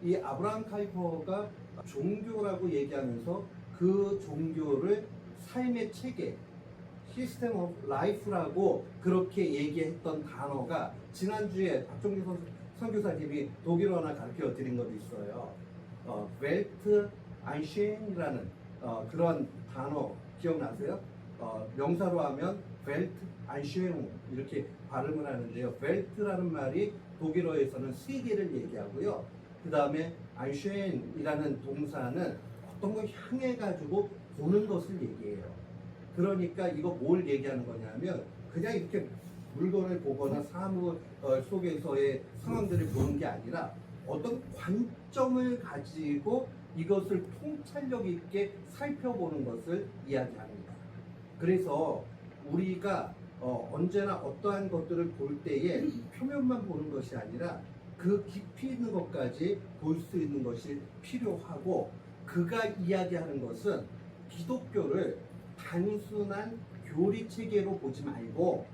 이 아브라함 카이퍼가 종교라고 얘기하면서 그 종교를 삶의 체계, 시스템 오브 라이프라고 그렇게 얘기했던 단어가 지난주에 박종규 선교사님이 독일어나 가르쳐 드린 것도 있어요. 웰트 아인슈엔이라는 그런 단어 기억나세요? 명사로 하면 웰트 아인슈엔 이렇게 발음을 하는데요. 웰트라는 말이 독일어에서는 세계를 얘기하고요. 그 다음에 아인슈엔이라는 동사는 어떤 걸 향해 가지고 보는 것을 얘기해요. 그러니까 이거 뭘 얘기하는 거냐면 그냥 이렇게 물건을 보거나 사물 속에서의 상황들을 보는 게 아니라 어떤 관점을 가지고 이것을 통찰력 있게 살펴보는 것을 이야기합니다. 그래서 우리가 언제나 어떠한 것들을 볼 때에 표면만 보는 것이 아니라 그 깊이 있는 것까지 볼 수 있는 것이 필요하고, 그가 이야기하는 것은 기독교를 단순한 교리 체계로 보지 말고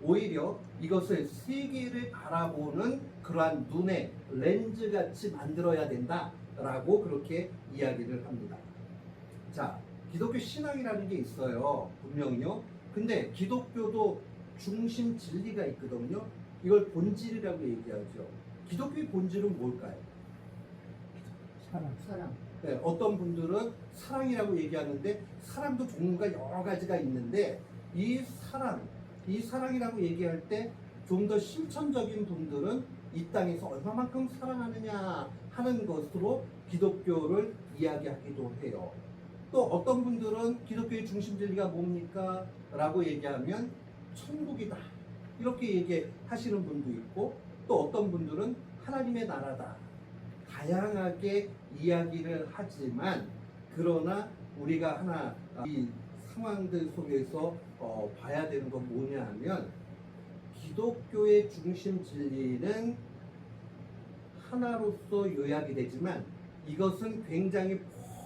오히려 이것을 세계를 바라보는 그러한 눈의 렌즈 같이 만들어야 된다라고 그렇게 이야기를 합니다. 자, 기독교 신앙이라는 게 있어요. 분명히요. 근데 기독교도 중심 진리가 있거든요. 이걸 본질이라고 얘기하죠. 기독교의 본질은 뭘까요? 사랑. 네, 어떤 분들은 사랑이라고 얘기하는데 사랑도 종류가 여러 가지가 있는데 이 사랑이라고 얘기할 때 좀 더 실천적인 분들은 이 땅에서 얼마만큼 사랑하느냐 하는 것으로 기독교를 이야기하기도 해요. 또 어떤 분들은 기독교의 중심 진리가 뭡니까? 라고 얘기하면 천국이다 이렇게 얘기하시는 분도 있고, 또 어떤 분들은 하나님의 나라다, 다양하게 이야기를 하지만 그러나 우리가 하나 이 상황들 속에서 봐야 되는 건 뭐냐 하면 기독교의 중심 진리는 하나로서 요약이 되지만 이것은 굉장히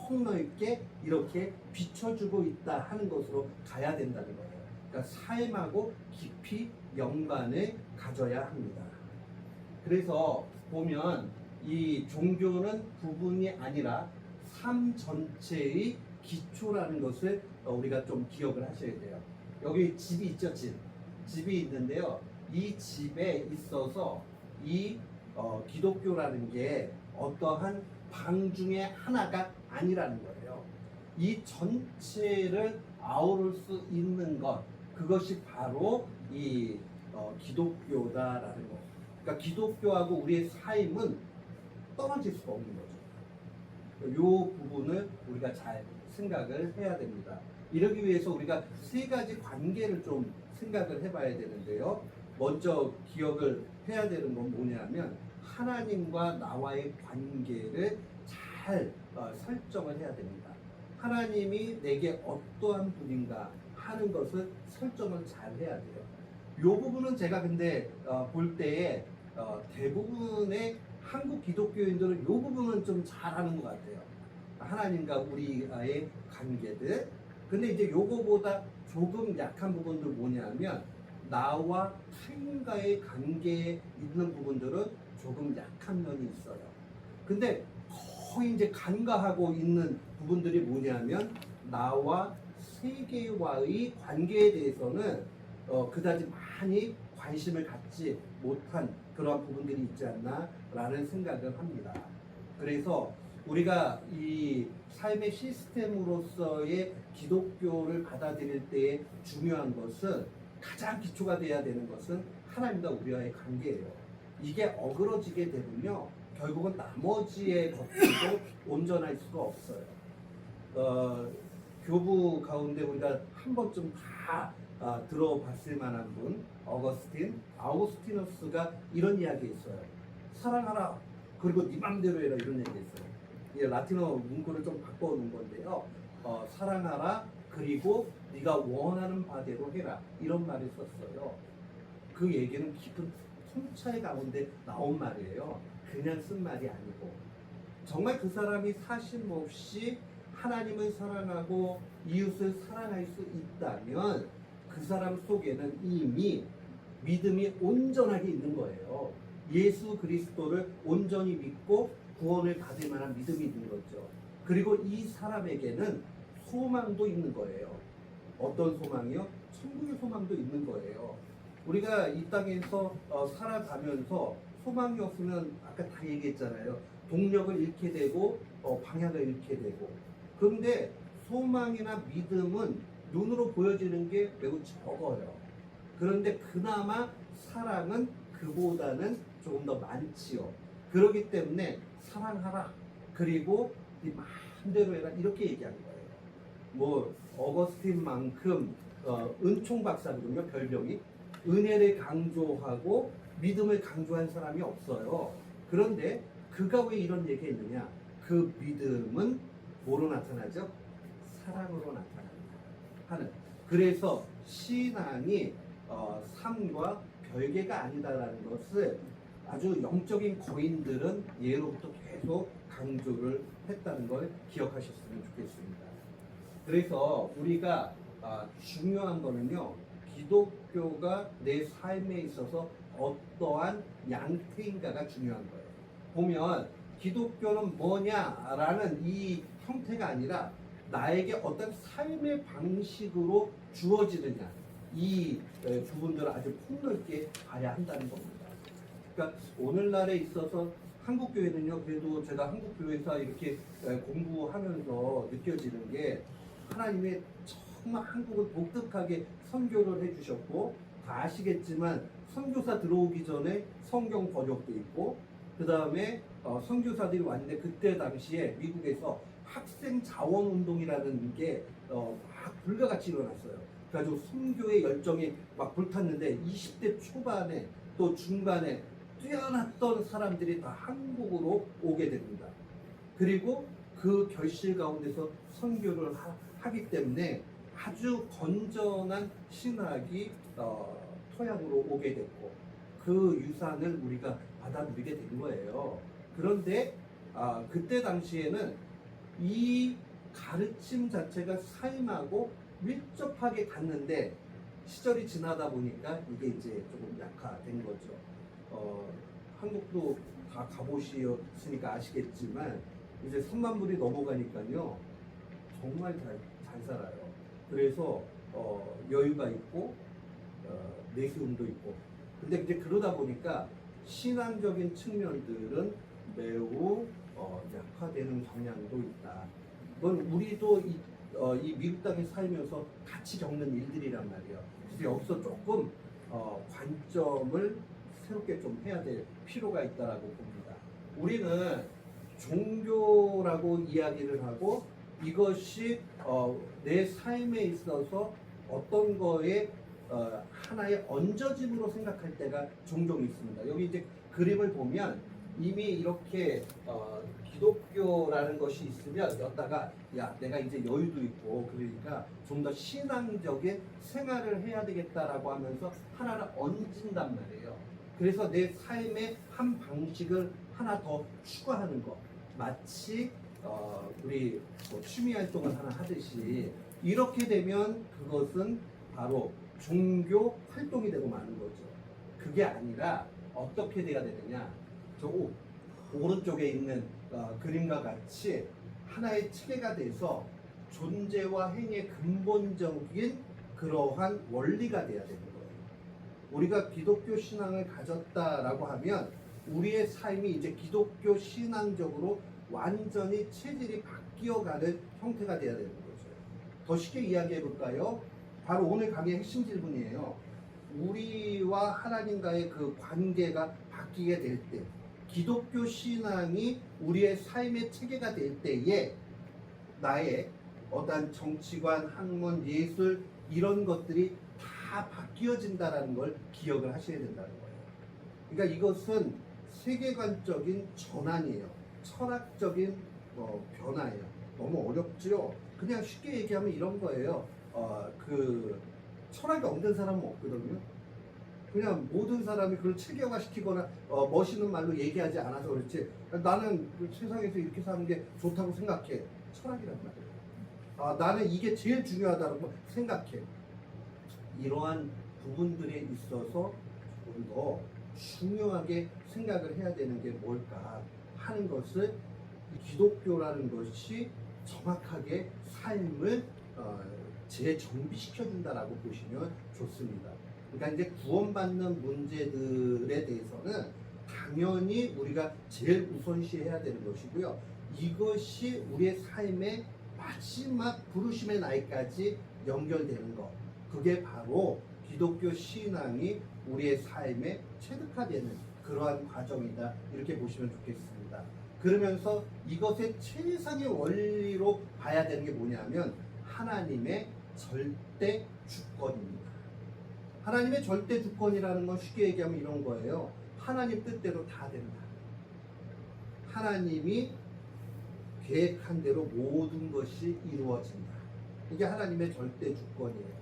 폭넓게 이렇게 비춰주고 있다 하는 것으로 가야 된다는 거예요. 그러니까 삶하고 깊이 연관을 가져야 합니다. 그래서 보면 이 종교는 부분이 아니라 삶 전체의 기초라는 것을 우리가 좀 기억을 하셔야 돼요. 여기 집이 있죠. 집이 있는데요. 이 집에 있어서 이 기독교라는 게 어떠한 방 중에 하나가 아니라는 거예요. 이 전체를 아우를 수 있는 것, 그것이 바로 이 기독교다라는 거. 그러니까 기독교하고 우리의 삶은 떨어질 수가 없는 거죠. 이 부분을 우리가 잘 생각을 해야 됩니다. 이러기 위해서 우리가 세 가지 관계를 좀 생각을 해봐야 되는데요. 먼저 기억을 해야 되는 건 뭐냐면 하나님과 나와의 관계를 잘 설정을 해야 됩니다. 하나님이 내게 어떠한 분인가 하는 것을 설정을 잘 해야 돼요. 이 부분은 제가 근데 볼 때에 대부분의 한국 기독교인들은 이 부분은 좀 잘하는 것 같아요. 하나님과 우리와의 관계들. 근데 이제 요거보다 조금 약한 부분들 뭐냐면 나와 타인과의 관계에 있는 부분들은 조금 약한 면이 있어요. 근데 거의 이제 간과하고 있는 부분들이 뭐냐면 나와 세계와의 관계에 대해서는 그다지 많이 관심을 갖지 못한 그런 부분들이 있지 않나 라는 생각을 합니다. 그래서 우리가 이 삶의 시스템으로서의 기독교를 받아들일 때에 중요한 것은, 가장 기초가 돼야 되는 것은 하나님과 우리와의 관계예요. 이게 어그러지게 되면요 결국은 나머지의 것들도 온전할 수가 없어요. 교부 가운데 우리가 한 번쯤 다 들어봤을 만한 분, 아우구스티누스가 이런 이야기 했어요. 사랑하라, 그리고 네 맘대로 해라, 이런 얘기 했어요. 이 라틴어 문구를 좀 바꿔놓은 건데요. 사랑하라, 그리고 네가 원하는 바대로 해라, 이런 말을 썼어요. 그 얘기는 깊은 통찰 가운데 나온 말이에요. 그냥 쓴 말이 아니고 정말 그 사람이 사심 없이 하나님을 사랑하고 이웃을 사랑할 수 있다면 그 사람 속에는 이미 믿음이 온전하게 있는 거예요. 예수 그리스도를 온전히 믿고 구원을 받을 만한 믿음이 있는 거죠. 그리고 이 사람에게는 소망도 있는 거예요. 어떤 소망이요? 천국의 소망도 있는 거예요. 우리가 이 땅에서 살아가면서 소망이 없으면 아까 다 얘기했잖아요. 동력을 잃게 되고 방향을 잃게 되고. 그런데 소망이나 믿음은 눈으로 보여지는 게 매우 적어요. 그런데 그나마 사랑은 그보다는 조금 더 많지요. 그렇기 때문에 사랑하라. 그리고 네 마음대로 해라. 이렇게 얘기하는 거예요. 뭐 어거스틴만큼 은총 박사거든요. 별명이 은혜를 강조하고 믿음을 강조한 사람이 없어요. 그런데 그가 왜 이런 얘기했느냐? 그 믿음은 뭐로 나타나죠? 사랑으로 나타납니다. 하는. 그래서 신앙이 삶과 별개가 아니다라는 것을 아주 영적인 거인들은 예로부터 계속 강조를 했다는 걸 기억하셨으면 좋겠습니다. 그래서 우리가 중요한 거는요, 기독교가 내 삶에 있어서 어떠한 양태인가가 중요한 거예요. 보면 기독교는 뭐냐라는 이 형태가 아니라 나에게 어떤 삶의 방식으로 주어지느냐, 이 부분들을 아주 폭넓게 봐야 한다는 겁니다. 그러니까 오늘날에 있어서 한국교회는요, 그래도 제가 한국교회에서 이렇게 공부하면서 느껴지는 게 하나님의 정말 한국을 독특하게 선교를 해주셨고, 다 아시겠지만 선교사 들어오기 전에 성경 번역도 있고, 그 다음에 선교사들이 왔는데 그때 당시에 미국에서 학생 자원 운동이라는 게 막 불가같이 일어났어요. 그래가지고 선교의 열정이 막 불탔는데 20대 초반에 또 중반에 뛰어났던 사람들이 다 한국으로 오게 됩니다. 그리고 그 결실 가운데서 선교를 하기 때문에 아주 건전한 신학이 토양으로 오게 됐고, 그 유산을 우리가 받아들이게 된 거예요. 그런데 그때 당시에는 이 가르침 자체가 사임하고 밀접하게 갔는데 시절이 지나다 보니까 이게 이제 조금 약화된 거죠. 한국도 다 가보셨으니까 아시겠지만 이제 3만 불이 넘어가니까요, 정말 잘 살아요. 그래서 여유가 있고 내세움도 있고. 근데 이제 그러다 보니까 신앙적인 측면들은 매우 약화되는 경향도 있다. 이건 우리도 이 미국 땅에 살면서 같이 겪는 일들이란 말이에요. 그래서 여기서 조금 관점을 새롭게 좀 해야 될 필요가 있다라고 봅니다. 우리는 종교라고 이야기를 하고 이것이 내 삶에 있어서 어떤 거에 하나의 얹어짐으로 생각할 때가 종종 있습니다. 여기 이제 그림을 보면 이미 이렇게 기독교라는 것이 있으면 여기다가 야, 내가 이제 여유도 있고 그러니까 좀 더 신앙적인 생활을 해야 되겠다라고 하면서 하나를 얹은단 말이에요. 그래서 내 삶의 한 방식을 하나 더 추가하는 것, 마치 우리 뭐 취미 활동을 하나 하듯이 이렇게 되면 그것은 바로 종교 활동이 되고 마는 거죠. 그게 아니라 어떻게 돼야 되느냐? 저 오른쪽에 있는 그림과 같이 하나의 체계가 돼서 존재와 행위의 근본적인 그러한 원리가 돼야 되는 거예요. 우리가 기독교 신앙을 가졌다라고 하면 우리의 삶이 이제 기독교 신앙적으로 완전히 체질이 바뀌어가는 형태가 돼야 되는 거죠. 더 쉽게 이야기해 볼까요? 바로 오늘 강의의 핵심 질문이에요. 우리와 하나님과의 그 관계가 바뀌게 될 때, 기독교 신앙이 우리의 삶의 체계가 될 때에 나의 어떤 정치관, 학문, 예술 이런 것들이 다 바뀌어진다는 걸 기억을 하셔야 된다는 거예요. 그러니까 이것은 세계관적인 전환이에요. 철학적인 변화예요. 너무 어렵죠? 그냥 쉽게 얘기하면 이런 거예요. 그 철학이 없는 사람은 없거든요. 그냥 모든 사람이 그걸 체계화시키거나 멋있는 말로 얘기하지 않아서 그렇지, 나는 그 세상에서 이렇게 사는 게 좋다고 생각해. 철학이란 말이에요. 나는 이게 제일 중요하다고 생각해. 이러한 부분들에 있어서 조금 더 중요하게 생각을 해야 되는 게 뭘까? 하는 것을 이 기독교라는 것이 정확하게 삶을 재정비시켜 준다라고 보시면 좋습니다. 그러니까 이제 구원받는 문제들에 대해서는 당연히 우리가 제일 우선시해야 되는 것이고요. 이것이 우리의 삶의 마지막 부르심의 날까지 연결되는 것. 그게 바로 기독교 신앙이 우리의 삶에 체득화되는 그러한 과정이다. 이렇게 보시면 좋겠습니다. 그러면서 이것의 최상의 원리로 봐야 되는 게 뭐냐면 하나님의 절대 주권입니다. 하나님의 절대 주권이라는 건 쉽게 얘기하면 이런 거예요. 하나님 뜻대로 다 된다. 하나님이 계획한 대로 모든 것이 이루어진다. 이게 하나님의 절대 주권이에요.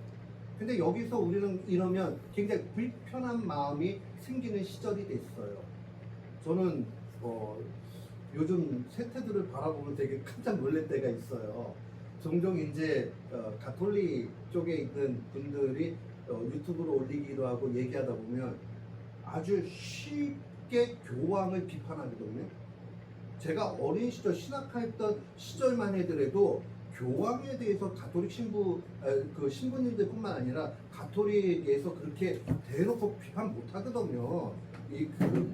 근데 여기서 우리는 이러면 굉장히 불편한 마음이 생기는 시절이 됐어요. 저는 요즘 세태들을 바라보면 되게 깜짝 놀랄 때가 있어요. 종종 이제 가톨릭 쪽에 있는 분들이 유튜브로 올리기도 하고 얘기하다 보면 아주 쉽게 교황을 비판하거든요. 제가 어린 시절 신학했던 시절만 해더라도 교황에 대해서 가톨릭 신부님들뿐만 아니라 가톨릭에서 그렇게 대놓고 비판 못 하거든요.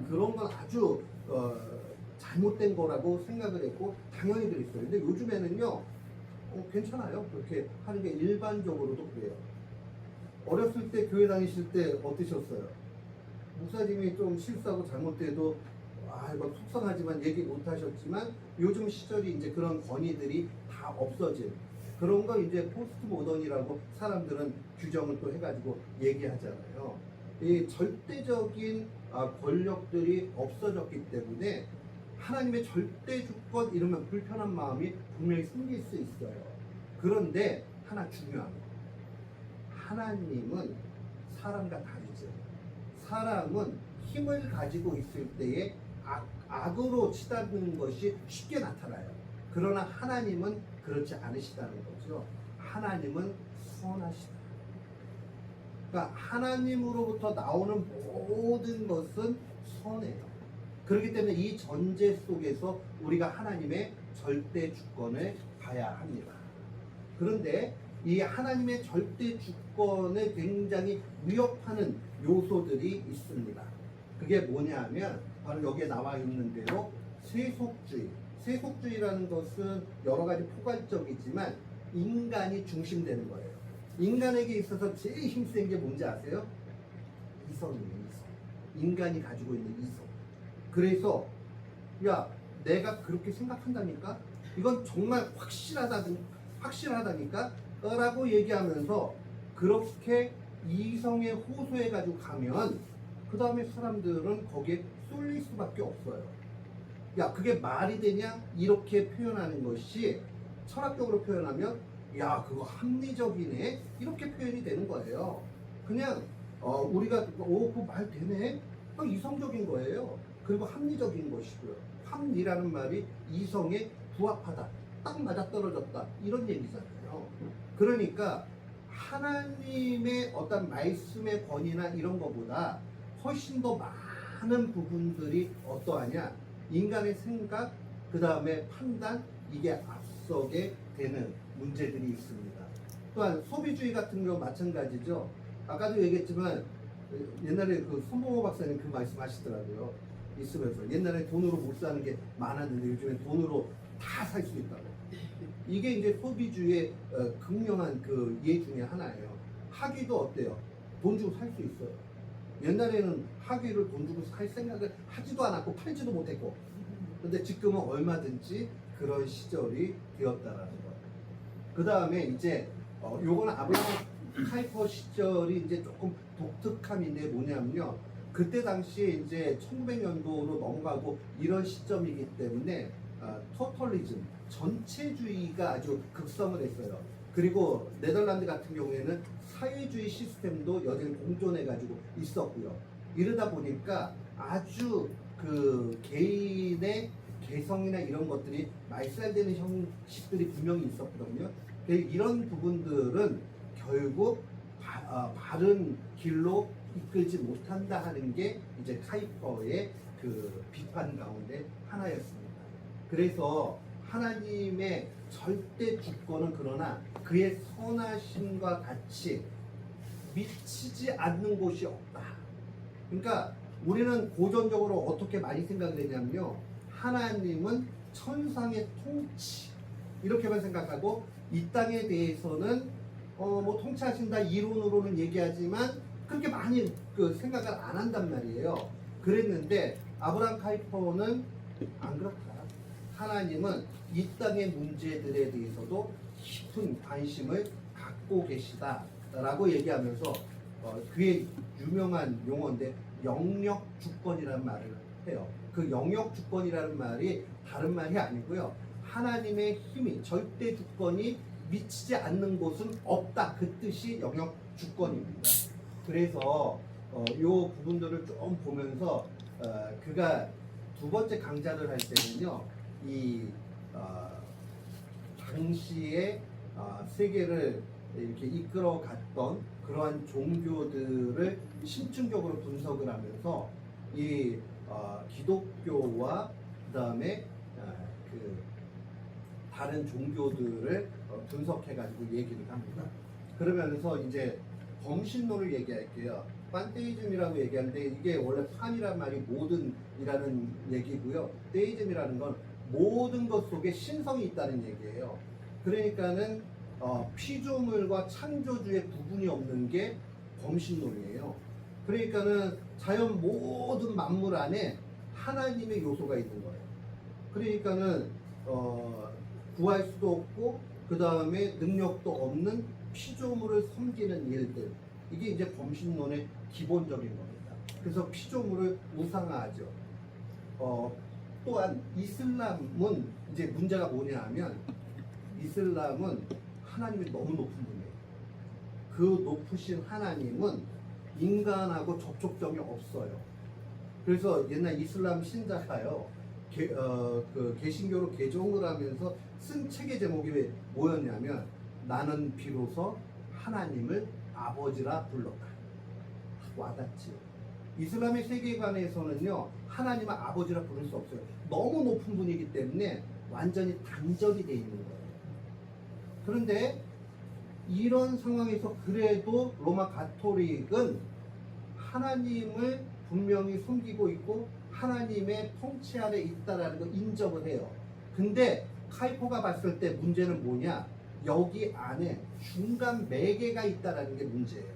그런 건 아주 잘못된 거라고 생각을 했고 당연히 그랬어요. 근데 요즘에는요 괜찮아요. 그렇게 하는 게 일반적으로도 그래요. 어렸을 때 교회 다니실 때 어떠셨어요? 목사님이 좀 실수하고 잘못돼도 이거 속상하지만 얘기 못 하셨지만 요즘 시절이 이제 그런 권위들이 다 없어진 그런 거 이제 포스트 모던이라고 사람들은 규정을 또 해가지고 얘기하잖아요. 이 절대적인 권력들이 없어졌기 때문에 하나님의 절대 주권 이러면 불편한 마음이 분명히 생길 수 있어요. 그런데 하나 중요한 거. 하나님은 사람과 다르죠. 사람은 힘을 가지고 있을 때에 악으로 치닫는 것이 쉽게 나타나요. 그러나 하나님은 그렇지 않으시다는 거죠. 하나님은 선하시다. 그러니까 하나님으로부터 나오는 모든 것은 선해요. 그렇기 때문에 이 전제 속에서 우리가 하나님의 절대 주권을 봐야 합니다. 그런데 이 하나님의 절대 주권을 굉장히 위협하는 요소들이 있습니다. 그게 뭐냐 하면 바로 여기에 나와 있는 대로 세속주의. 세속주의라는 것은 여러 가지 포괄적이지만 인간이 중심되는 거예요. 인간에게 있어서 제일 힘센 게 뭔지 아세요? 이성이에요. 이성. 인간이 가지고 있는 이성. 그래서 야 내가 그렇게 생각한다니까? 이건 정말 확실하다니까? 라고 얘기하면서 그렇게 이성에 호소해 가지고 가면 그 다음에 사람들은 거기에 쏠릴 수밖에 없어요. 야 그게 말이 되냐? 이렇게 표현하는 것이 철학적으로 표현하면 야 그거 합리적이네? 이렇게 표현이 되는 거예요. 그냥 우리가 그거 말 되네? 이성적인 거예요. 그리고 합리적인 것이고요. 합리라는 말이 이성에 부합하다, 딱 맞아떨어졌다 이런 얘기잖아요. 그러니까 하나님의 어떤 말씀의 권위나 이런 것보다 훨씬 더 많은 부분들이 어떠하냐? 인간의 생각, 그 다음에 판단, 이게 앞서게 되는 문제들이 있습니다. 또한 소비주의 같은 경우 마찬가지죠. 아까도 얘기했지만 옛날에 그 손봉호 박사님 그 말씀 하시더라고요. 있으면서 옛날에 돈으로 못 사는 게 많았는데 요즘엔 돈으로 다 살 수 있다고. 이게 이제 소비주의의 극명한 그 예 중에 하나예요. 학위도 어때요? 돈 주고 살 수 있어요. 옛날에는 학위를 돈 주고 살 생각을 하지도 않았고 팔지도 못했고, 근데 지금은 얼마든지 그런 시절이 되었다라는 거예요. 그 다음에 이제 요거는 아브라함 카이퍼 시절이 이제 조금 독특함인데 뭐냐면요. 그때 당시에 이제 1900년도로 넘어가고 이런 시점이기 때문에 토털리즘, 전체주의가 아주 극성을 했어요. 그리고 네덜란드 같은 경우에는 사회주의 시스템도 여전히 공존해가지고 있었고요. 이러다 보니까 아주 그 개인의 개성이나 이런 것들이 말살되는 형식들이 분명히 있었거든요. 이런 부분들은 결국 바른 길로 이끌지 못한다 하는 게 이제 카이퍼의 그 비판 가운데 하나였습니다. 그래서 하나님의 절대 주권은 그러나 그의 선하심과 같이 미치지 않는 곳이 없다. 그러니까 우리는 고전적으로 어떻게 많이 생각을 했냐면요, 하나님은 천상의 통치 이렇게만 생각하고 이 땅에 대해서는 뭐 통치하신다 이론으로는 얘기하지만 그렇게 많이 그 생각을 안 한단 말이에요. 그랬는데 아브라함 카이퍼는 안 그렇다. 하나님은 이 땅의 문제들에 대해서도 깊은 관심을 갖고 계시다라고 얘기하면서 그의 유명한 용어인데 영역 주권이라는 말을 해요. 그 영역 주권이라는 말이 다른 말이 아니고요, 하나님의 힘이 절대 주권이 미치지 않는 곳은 없다, 그 뜻이 영역 주권입니다. 그래서 이 부분들을 좀 보면서 그가 두 번째 강좌를 할 때는요, 이 당시에 세계를 이렇게 이끌어 갔던 그러한 종교들을 심층적으로 분석을 하면서 이 기독교와 그다음에 그 다른 종교들을 분석해가지고 얘기를 합니다. 그러면서 이제 범신론을 얘기할게요. 판테이즘이라고 얘기하는데 이게 원래 판이란 말이 모든이라는 얘기고요. 테이즘이라는 건 모든 것 속에 신성이 있다는 얘기예요. 그러니까는 피조물과 창조주의 구분이 없는 게 범신론이에요. 그러니까는 자연 모든 만물 안에 하나님의 요소가 있는 거예요. 그러니까는 구할 수도 없고 그 다음에 능력도 없는 피조물을 섬기는 일들, 이게 이제 범신론의 기본적인 겁니다. 그래서 피조물을 우상화하죠. 또한 이슬람은 이제 문제가 뭐냐 하면 이슬람은 하나님이 너무 높은 분이에요. 그 높으신 하나님은 인간하고 접촉점이 없어요. 그래서 옛날 이슬람 신자가요, 그 개신교로 개종을 하면서 쓴 책의 제목이 뭐였냐면 나는 비로소 하나님을 아버지라 불렀다. 와닿지. 이슬람의 세계관에서는요, 하나님을 아버지라 부를 수 없어요. 너무 높은 분이기 때문에 완전히 단절이 돼 있는 거예요. 그런데 이런 상황에서 그래도 로마 가톨릭은 하나님을 분명히 섬기고 있고 하나님의 통치 아래 있다라는 걸 인정을 해요. 근데 카이퍼가 봤을 때 문제는 뭐냐? 여기 안에 중간 매개가 있다라는 게 문제예요.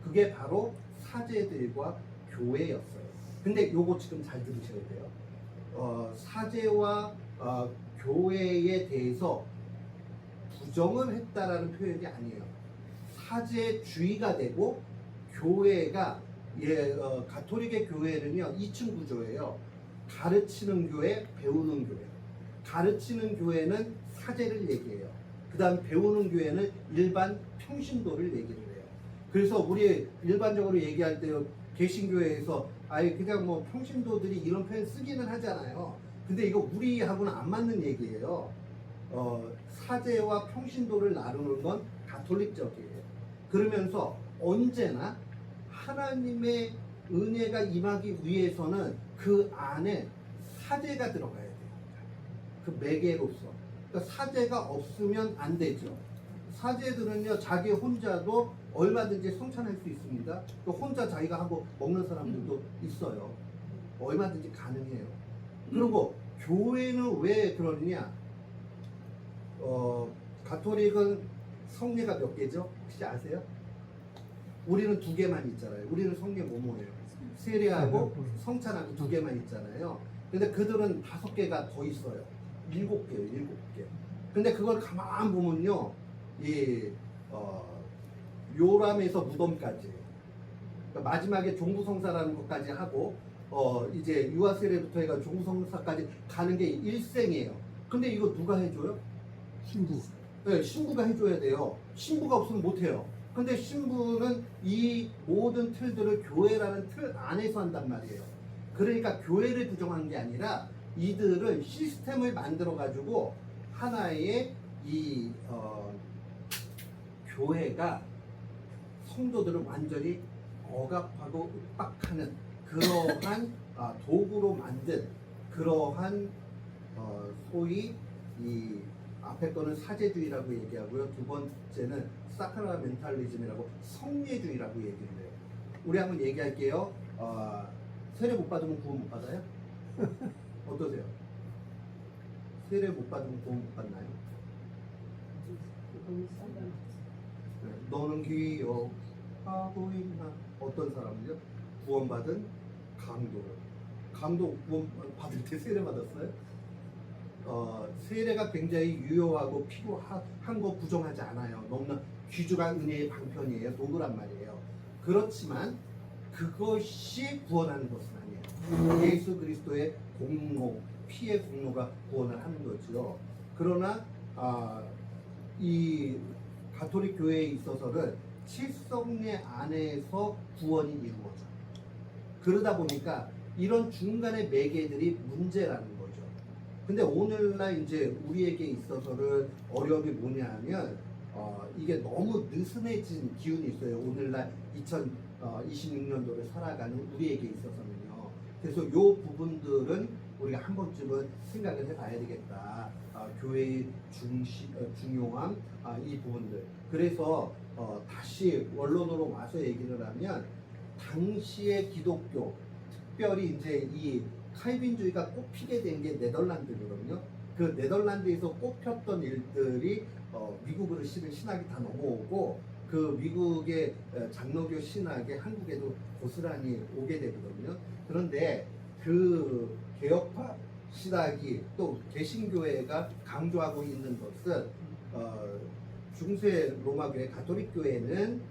그게 바로 사제들과 교회였어요. 근데 요거 지금 잘 들으셔야 돼요. 사제와 교회에 대해서 부정을 했다라는 표현이 아니에요. 사제주의가 되고 교회가 가톨릭의 교회는요 2층 구조예요. 가르치는 교회, 배우는 교회. 가르치는 교회는 사제를 얘기해요. 그 다음 배우는 교회는 일반 평신도를 얘기를 해요. 그래서 우리 일반적으로 얘기할 때 개신교회에서 아예 그냥 뭐 평신도들이 이런 표현 쓰기는 하잖아요. 근데 이거 우리하고는 안 맞는 얘기예요. 사제와 평신도를 나누는 건 가톨릭적이에요. 그러면서 언제나 하나님의 은혜가 임하기 위해서는 그 안에 사제가 들어가야 돼요. 그 매개로서. 그러니까 사제가 없으면 안 되죠. 사제들은요, 자기 혼자도 얼마든지 성찬할 수 있습니다. 또 혼자 자기가 하고 먹는 사람들도 있어요. 얼마든지 가능해요. 그리고 교회는 왜 그러느냐? 가톨릭은 성례가 몇 개죠? 혹시 아세요? 우리는 2개만 있잖아요. 우리는 성례 뭐예요? 세례하고 성찬하고 2개만 있잖아요. 근데 그들은 5개가 더 있어요. 7개요, 7개. 근데 그걸 가만 보면요, 요람에서 무덤까지, 그러니까 마지막에 종부성사라는 것까지 하고, 이제 유아세례부터 해가 종부성사까지 가는 게 일생이에요. 근데 이거 누가 해줘요? 신부. 네, 신부가 해줘야 돼요. 신부가 없으면 못해요. 근데 신부는 이 모든 틀들을 교회라는 틀 안에서 한단 말이에요. 그러니까 교회를 부정한 게 아니라 이들을 시스템을 만들어 가지고 하나의 교회가 성도들을 완전히 억압하고 윽박하는 그러한 도구로 만든 그러한 소위 이 앞에 거는 사제주의라고 얘기하고요. 두 번째는 사크라멘탈리즘이라고 성례주의라고 얘기를 해요. 우리 한번 얘기할게요. 세례 못 받으면 구원 못 받아요? 어떠세요? 세례 못 받으면 구원 못 받나요? 네, 너는 기억하고 있나? 어떤 사람이요? 구원받은 강도 구원 받을 때 세례 받았어요? 세례가 굉장히 유효하고 필요한 거 부정하지 않아요. 너무나 귀중한 은혜의 방편이에요. 도구란 말이에요. 그렇지만 그것이 구원하는 것은 아니에요. 예수 그리스도의 공로, 피의 공로가 구원을 하는 거죠. 그러나 이 가톨릭 교회에 있어서는 칠성례 안에서 구원이 이루어져요. 그러다 보니까 이런 중간의 매개들이 문제라는 거죠. 근데 오늘날 이제 우리에게 있어서는 어려움이 뭐냐면 이게 너무 느슨해진 기운이 있어요. 오늘날 2026년도를 살아가는 우리에게 있어서는요. 그래서 이 부분들은 우리가 한 번쯤은 생각을 해봐야 되겠다. 교회의 중요함, 이 부분들. 그래서 다시 원론으로 와서 얘기를 하면 당시의 기독교, 특별히 이제 이 칼빈주의가 꼽히게 된 게 네덜란드거든요. 그 네덜란드에서 꼽혔던 일들이 미국으로 신학이 다 넘어오고 그 미국의 장로교 신학이 한국에도 고스란히 오게 되거든요. 그런데 그 개혁파 신학이 또 개신교회가 강조하고 있는 것은 중세 로마교회 가톨릭 교회는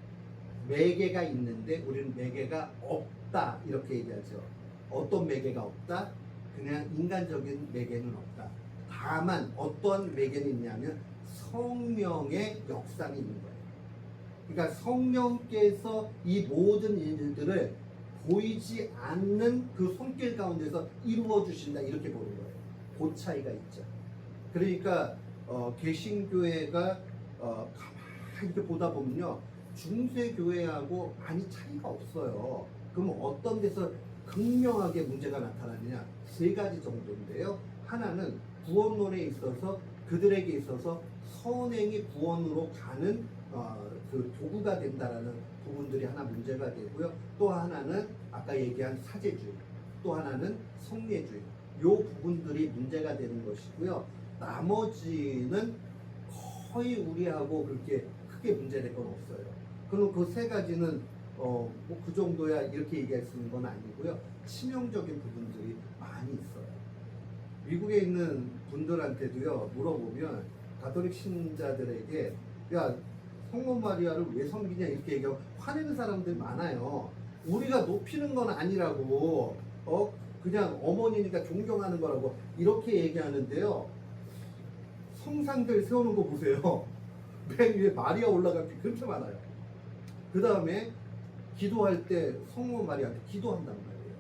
매개가 있는데 우리는 매개가 없다 이렇게 얘기하죠. 어떤 매개가 없다? 그냥 인간적인 매개는 없다. 다만 어떤 매개는 있냐면 성령의 역상이 있는 거예요. 그러니까 성령께서 이 모든 일들을 보이지 않는 그 손길 가운데서 이루어 주신다 이렇게 보는 거예요. 그 차이가 있죠. 그러니까 개신교회가 가만히 이렇게 보다 보면요 중세교회하고 많이 차이가 없어요. 그럼 어떤 데서 극명하게 문제가 나타나느냐? 세 가지 정도인데요. 하나는 구원론에 있어서 그들에게 있어서 선행이 구원으로 가는 그 도구가 된다라는 부분들이 하나 문제가 되고요. 또 하나는 아까 얘기한 사제주의, 또 하나는 성례주의. 요 부분들이 문제가 되는 것이고요. 나머지는 거의 우리하고 그렇게 크게 문제될 건 없어요. 그럼 그 세 가지는 뭐 그 정도야 이렇게 얘기할 수 있는 건 아니고요. 치명적인 부분들이 많이 있어요. 미국에 있는 분들한테도요 물어보면 가톨릭 신자들에게 야 성모 마리아를 왜 섬기냐 이렇게 얘기하고 화내는 사람들 많아요. 우리가 높이는 건 아니라고 그냥 어머니니까 존경하는 거라고 이렇게 얘기하는데요. 성상들 세우는 거 보세요. 맨 위에 마리아 올라갈 게 그렇게 많아요. 그 다음에 기도할 때 성모 마리아한테 기도한단 말이에요.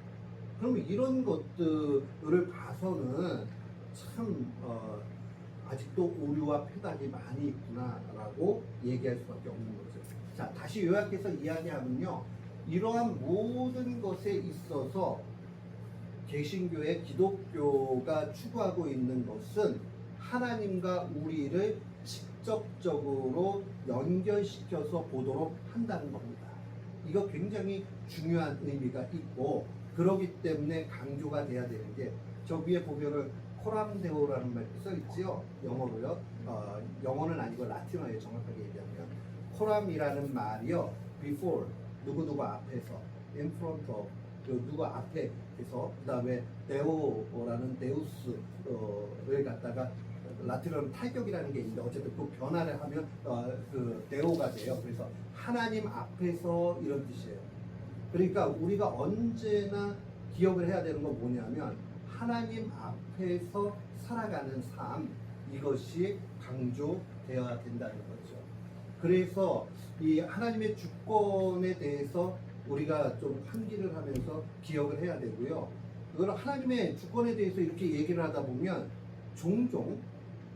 그러면 이런 것들을 봐서는 참 아직도 오류와 폐단이 많이 있구나라고 얘기할 수밖에 없는 거죠. 자, 다시 요약해서 이야기하면요. 이러한 모든 것에 있어서 개신교회 기독교가 추구하고 있는 것은 하나님과 우리를 직접적으로 연결시켜서 보도록 한다는 겁니다. 이거 굉장히 중요한 의미가 있고 그러기 때문에 강조가 돼야 되는 게 저 위에 보면은 코람데오라는 말이 써있지요. 영어로요. 영어는 아니고 라틴어에 정확하게 얘기하면 코람이라는 말이요. before 누구 앞에서 in front of 누구 앞에서 그 다음에 데오라는 데우스를 갖다가 라틴어는 타격이라는 게 있는데 어쨌든 그 변화를 하면 그 데오가 돼요. 그래서 하나님 앞에서 이런 뜻이에요. 그러니까 우리가 언제나 기억을 해야 되는 건 뭐냐면 하나님 앞에서 살아가는 삶 이것이 강조되어야 된다는 거죠. 그래서 이 하나님의 주권에 대해서 우리가 좀 환기를 하면서 기억을 해야 되고요. 그걸 하나님의 주권에 대해서 이렇게 얘기를 하다 보면 종종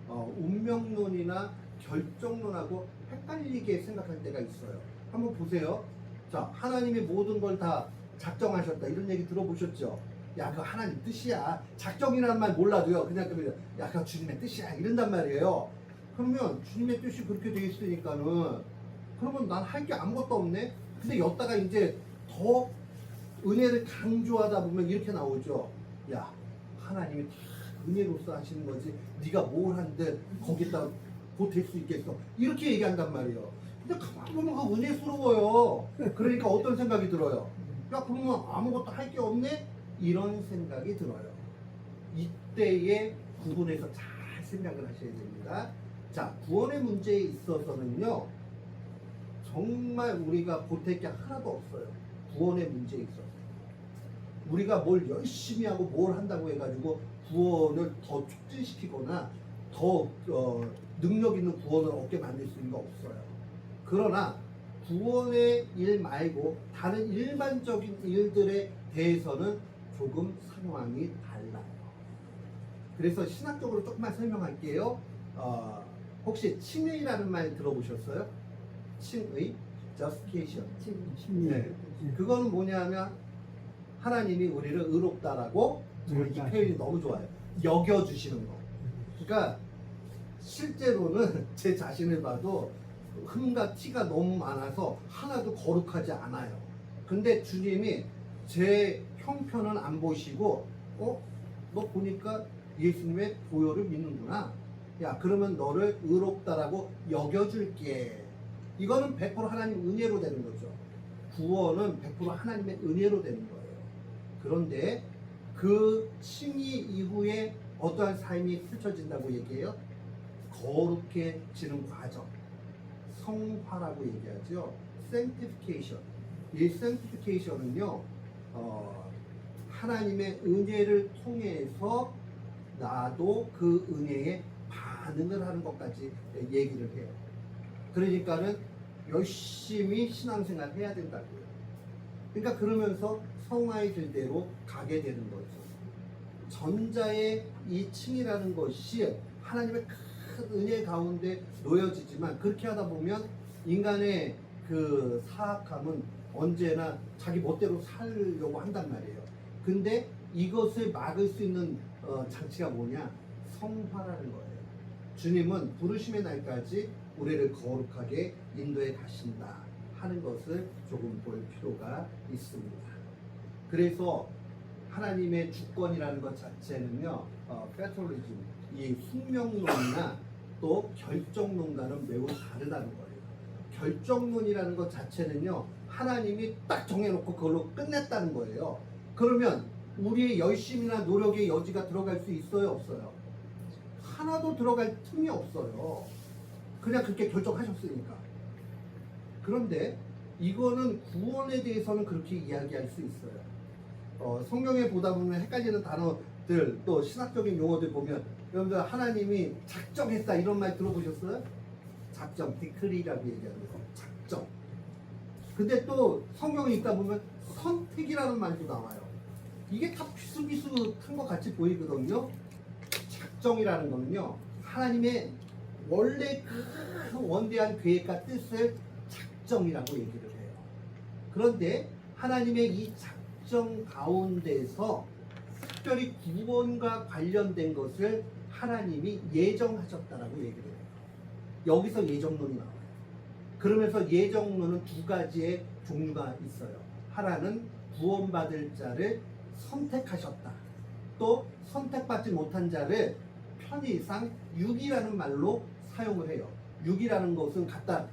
운명론이나 결정론하고 헷갈리게 생각할 때가 있어요. 한번 보세요. 자, 하나님이 모든 걸 다 작정하셨다 이런 얘기 들어보셨죠? 야 그거 하나님 뜻이야. 작정이라는 말 몰라도요. 그냥 그러면 야 그거 주님의 뜻이야 이런단 말이에요. 그러면 주님의 뜻이 그렇게 돼 있으니까는 그러면 난 할 게 아무것도 없네. 근데 여기다가 이제 더 은혜를 강조하다 보면 이렇게 나오죠. 야 하나님이 다 은혜로서 하시는 거지 네가 뭘 한데 거기다 보탤 수 있겠어 이렇게 얘기한단 말이에요. 근데 가만히 보면 그 은혜스러워요. 그러니까 어떤 생각이 들어요? 야 그러면 아무것도 할 게 없네? 이런 생각이 들어요. 이때에 구분해서 잘 생각을 하셔야 됩니다. 자, 구원의 문제에 있어서는요 정말 우리가 보탤 게 하나도 없어요. 구원의 문제에 있어서 우리가 뭘 열심히 하고 뭘 한다고 해가지고 구원을 더 촉진시키거나 더 능력 있는 구원을 얻게 만들 수 있는 거 없어요. 그러나 구원의 일 말고 다른 일반적인 일들에 대해서는 조금 상황이 달라요. 그래서 신학적으로 조금만 설명할게요. 혹시 칭의라는 말 들어보셨어요? 칭의, justification. 네. 그거는 뭐냐면 하나님이 우리를 의롭다라고 이 표현이 너무 좋아요. 여겨주시는 거. 그러니까 실제로는 제 자신을 봐도 흠과 티가 너무 많아서 하나도 거룩하지 않아요. 근데 주님이 제 형편은 안 보시고 너 보니까 예수님의 보혈을 믿는구나. 야 그러면 너를 의롭다라고 여겨줄게. 이거는 100% 하나님 은혜로 되는 거죠. 구원은 100% 하나님의 은혜로 되는 거예요. 그런데 그 칭의 이후에 어떠한 삶이 펼쳐진다고 얘기해요? 거룩해지는 과정, 성화라고 얘기하죠. sanctification. 이 sanctification은요 하나님의 은혜를 통해서 나도 그 은혜에 반응을 하는 것까지 얘기를 해요. 그러니까는 열심히 신앙생활 해야 된다고요. 그러니까 그러면서 성화의 길대로 가게 되는 거죠. 전자의 이 칭이라는 것이 하나님의 큰 은혜 가운데 놓여지지만 그렇게 하다 보면 인간의 그 사악함은 언제나 자기 멋대로 살려고 한단 말이에요. 근데 이것을 막을 수 있는 장치가 뭐냐? 성화라는 거예요. 주님은 부르심의 날까지 우리를 거룩하게 인도해 가신다 하는 것을 조금 볼 필요가 있습니다. 그래서 하나님의 주권이라는 것 자체는요, 패톨리즘, 이 숙명론이나 또 결정론과는 매우 다르다는 거예요. 결정론이라는 것 자체는요, 하나님이 딱 정해놓고 그걸로 끝냈다는 거예요. 그러면 우리의 열심이나 노력의 여지가 들어갈 수 있어요, 없어요? 하나도 들어갈 틈이 없어요. 그냥 그렇게 결정하셨으니까. 그런데 이거는 구원에 대해서는 그렇게 이야기할 수 있어요. 성경에 보다 보면 헷갈리는 단어들 또 신학적인 용어들 보면 여러분들 하나님이 작정했다 이런 말 들어보셨어요? 작정, 디크리라고 얘기하는 거. 작정. 근데 또 성경에 있다 보면 선택이라는 말도 나와요. 이게 다 비슷비슷한 것 같이 보이거든요. 작정이라는 거는요, 하나님의 원래 그 원대한 계획과 뜻을 작정이라고 얘기를 해요. 그런데 하나님의 이 작정 가운데서 특별히 구원과 관련된 것을 하나님이 예정하셨다라고 얘기를 해요. 여기서 예정론이 나와요. 그러면서 예정론은 두 가지의 종류가 있어요. 하나는 구원받을 자를 선택하셨다. 또 선택받지 못한 자를 편의상 육이라는 말로 사용을 해요. 육이라는 것은 갖다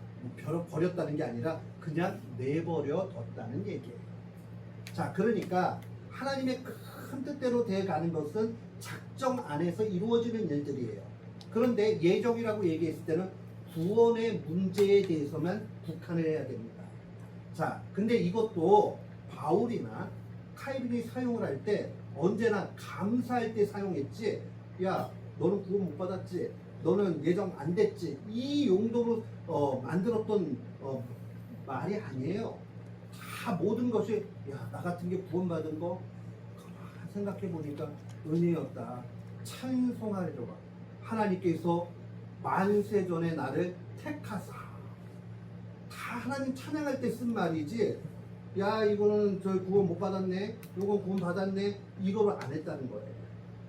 버렸다는 게 아니라 그냥 내버려 뒀다는 얘기예요. 자, 그러니까 하나님의 큰 뜻대로 되어가는 것은 작정 안에서 이루어지는 일들이에요. 그런데 예정이라고 얘기했을 때는 구원의 문제에 대해서만 국한을 해야 됩니다. 자, 근데 이것도 바울이나 칼빈이 사용을 할 때 언제나 감사할 때 사용했지, 야 너는 구원 못 받았지, 너는 예정 안 됐지, 이 용도로 만들었던 말이 아니에요. 다 모든 것이 야 나 같은 게 구원받은 거 가만 생각해 보니까 은혜였다, 찬송하리로다. 하나님께서 만세전에 나를 택하사. 다 하나님 찬양할 때 쓴 말이지, 야 이거는 저 구원 못 받았네, 이건 구원 받았네, 이거를 안 했다는 거예요.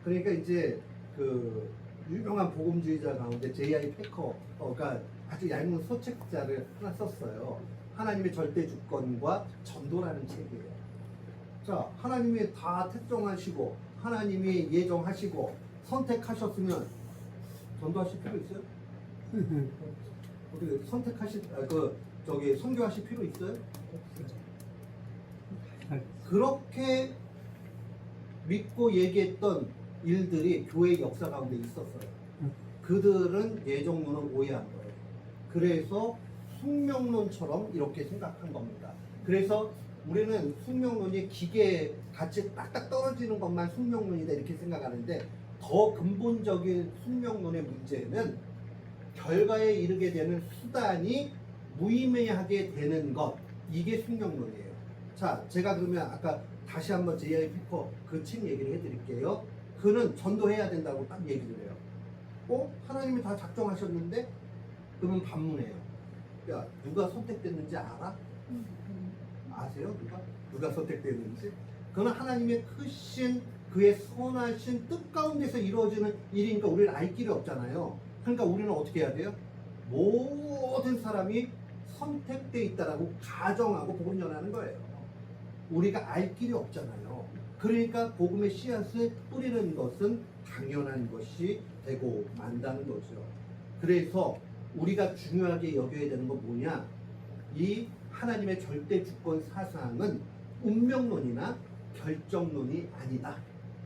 그러니까 이제 그 유명한 복음주의자 가운데 J.I. 패커가 아주 얇은 소책자를 하나 썼어요. 하나님의 절대 주권과 전도라는 책이에요. 자, 하나님이 다 특정하시고 하나님이 예정하시고 선택하셨으면 전도하실 필요 있어요? 어떻게 선택하실 선교하실 필요 있어요? 그렇게 믿고 얘기했던 일들이 교회 역사 가운데 있었어요. 그들은 예정론을 오해한 거예요. 그래서 숙명론처럼 이렇게 생각한 겁니다. 그래서 우리는 숙명론이 기계 같이 딱딱 떨어지는 것만 숙명론이다 이렇게 생각하는데, 더 근본적인 숙명론의 문제는 결과에 이르게 되는 수단이 무의미하게 되는 것, 이게 숙명론이에요. 자, 제가 그러면 아까 다시 한번 J.I. 패커 그 책 얘기를 해드릴게요. 그는 전도해야 된다고 딱 얘기를 해요. 하나님이 다 작정하셨는데? 그러면 반문해요. 야, 누가 선택됐는지 알아? 아세요? 누가 선택됐는지? 그건 하나님의 크신 그의 선하신 뜻 가운데서 이루어지는 일이니까 우리는 알 길이 없잖아요. 그러니까 우리는 어떻게 해야 돼요? 모든 사람이 선택돼 있다라고 가정하고 복음 전하는 거예요. 우리가 알 길이 없잖아요. 그러니까 복음의 씨앗을 뿌리는 것은 당연한 것이 되고 만다는 거죠. 그래서 우리가 중요하게 여겨야 되는 건 뭐냐? 이 하나님의 절대 주권 사상은 운명론이나 결정론이 아니다.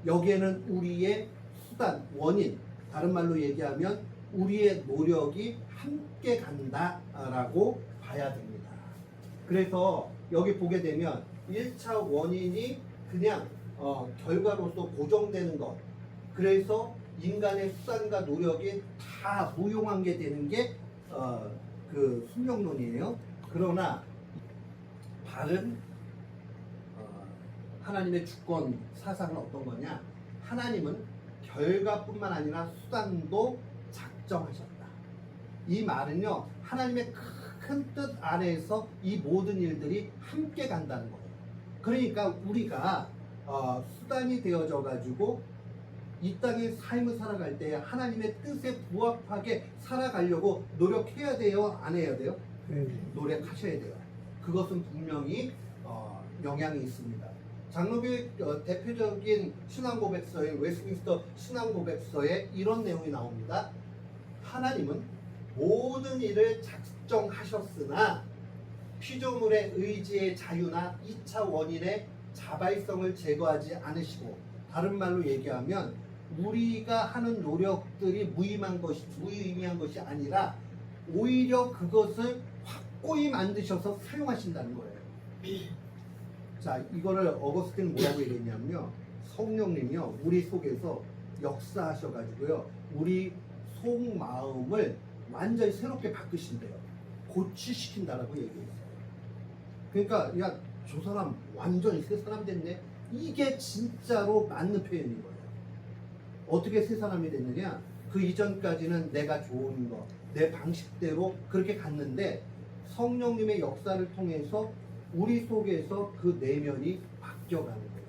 여기에는 우리의 수단, 원인, 다른 말로 얘기하면 우리의 노력이 함께 간다라고 봐야 됩니다. 그래서 여기 보게 되면 1차 원인이 그냥 결과로서 고정되는 것, 그래서 인간의 수단과 노력이 다 무용한 게 되는 게 그 숙명론이에요. 그러나 바른 하나님의 주권 사상은 어떤 거냐? 하나님은 결과뿐만 아니라 수단도 작정하셨다. 이 말은요, 하나님의 큰 뜻 안에서 이 모든 일들이 함께 간다는 거예요. 그러니까 우리가 수단이 되어져 가지고 이 땅의 삶을 살아갈 때 하나님의 뜻에 부합하게 살아가려고 노력해야 돼요? 안 해야 돼요? 노력하셔야 돼요. 그것은 분명히 영향이 있습니다. 장로교의 대표적인 신앙고백서인 웨스트민스터 신앙고백서에 이런 내용이 나옵니다. 하나님은 모든 일을 작정하셨으나 피조물의 의지의 자유나 2차 원인의 자발성을 제거하지 않으시고, 다른 말로 얘기하면 우리가 하는 노력들이 무의미한 것이 아니라 오히려 그것을 확고히 만드셔서 사용하신다는 거예요. 자, 이거를 어거스틴은 뭐라고 얘기했냐면요, 성령님이요 우리 속에서 역사하셔가지고요 우리 속마음을 완전히 새롭게 바꾸신대요. 고치시킨다라고 얘기했어요. 그러니까 야, 저 사람 완전히 새 사람 됐네, 이게 진짜로 맞는 표현인 거예요. 어떻게 새 사람이 됐느냐? 그 이전까지는 내가 좋은 거, 내 방식대로 그렇게 갔는데 성령님의 역사를 통해서 우리 속에서 그 내면이 바뀌어가는 거죠.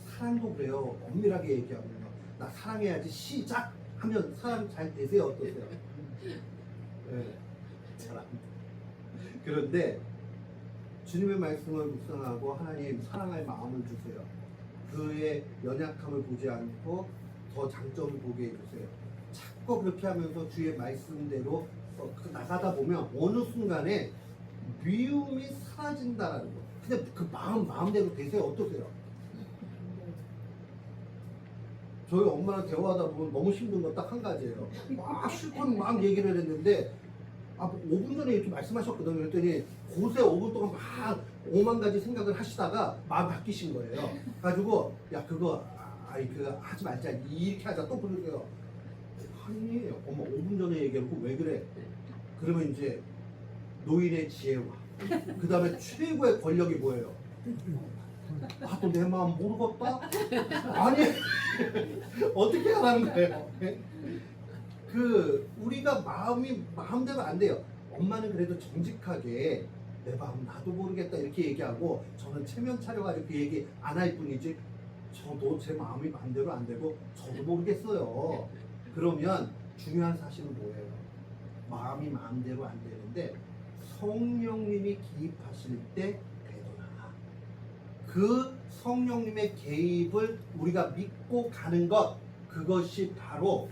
사랑도 그래요. 엄밀하게 얘기하면요, 나 사랑해야지 시작 하면 사람 잘 되세요? 어떠세요? 네, 잘 안 돼. 그런데 주님의 말씀을 묵상하고 하나님 사랑할 마음을 주세요. 그의 연약함을 보지 않고 더 장점을 보게 해주세요. 자꾸 그렇게 하면서 주의 말씀대로 나가다 보면 어느 순간에 미움이 사라진다라는 거. 근데 그 마음대로 되세요? 어떠세요? 저희 엄마랑 대화하다 보면 너무 힘든 건 딱 한 가지예요. 막 실컷 막 얘기를 했는데 5분 전에 이렇게 말씀하셨거든요. 그랬더니 고세 5분 동안 막 5만 가지 생각을 하시다가 마음 바뀌신 거예요. 가지고 야 그거 하지 말자, 이렇게 하자, 또 그러세요. 아니 엄마 5분 전에 얘기하고 왜 그래? 그러면 이제 노인의 지혜와 그 다음에 최고의 권력이 뭐예요? 또 내 마음 모르겠다? 아니 어떻게 하라는 거예요? 우리가 마음대로 안 돼요. 엄마는 그래도 정직하게 내 마음 나도 모르겠다 이렇게 얘기하고 저는 체면 차려가지고 그 얘기 안 할 뿐이지 저도 제 마음이 마음대로 안 되고 저도 모르겠어요. 그러면 중요한 사실은 뭐예요? 마음이 마음대로 안 되는데 성령님이 기입하실 때 되더라. 그 성령님의 개입을 우리가 믿고 가는 것, 그것이 바로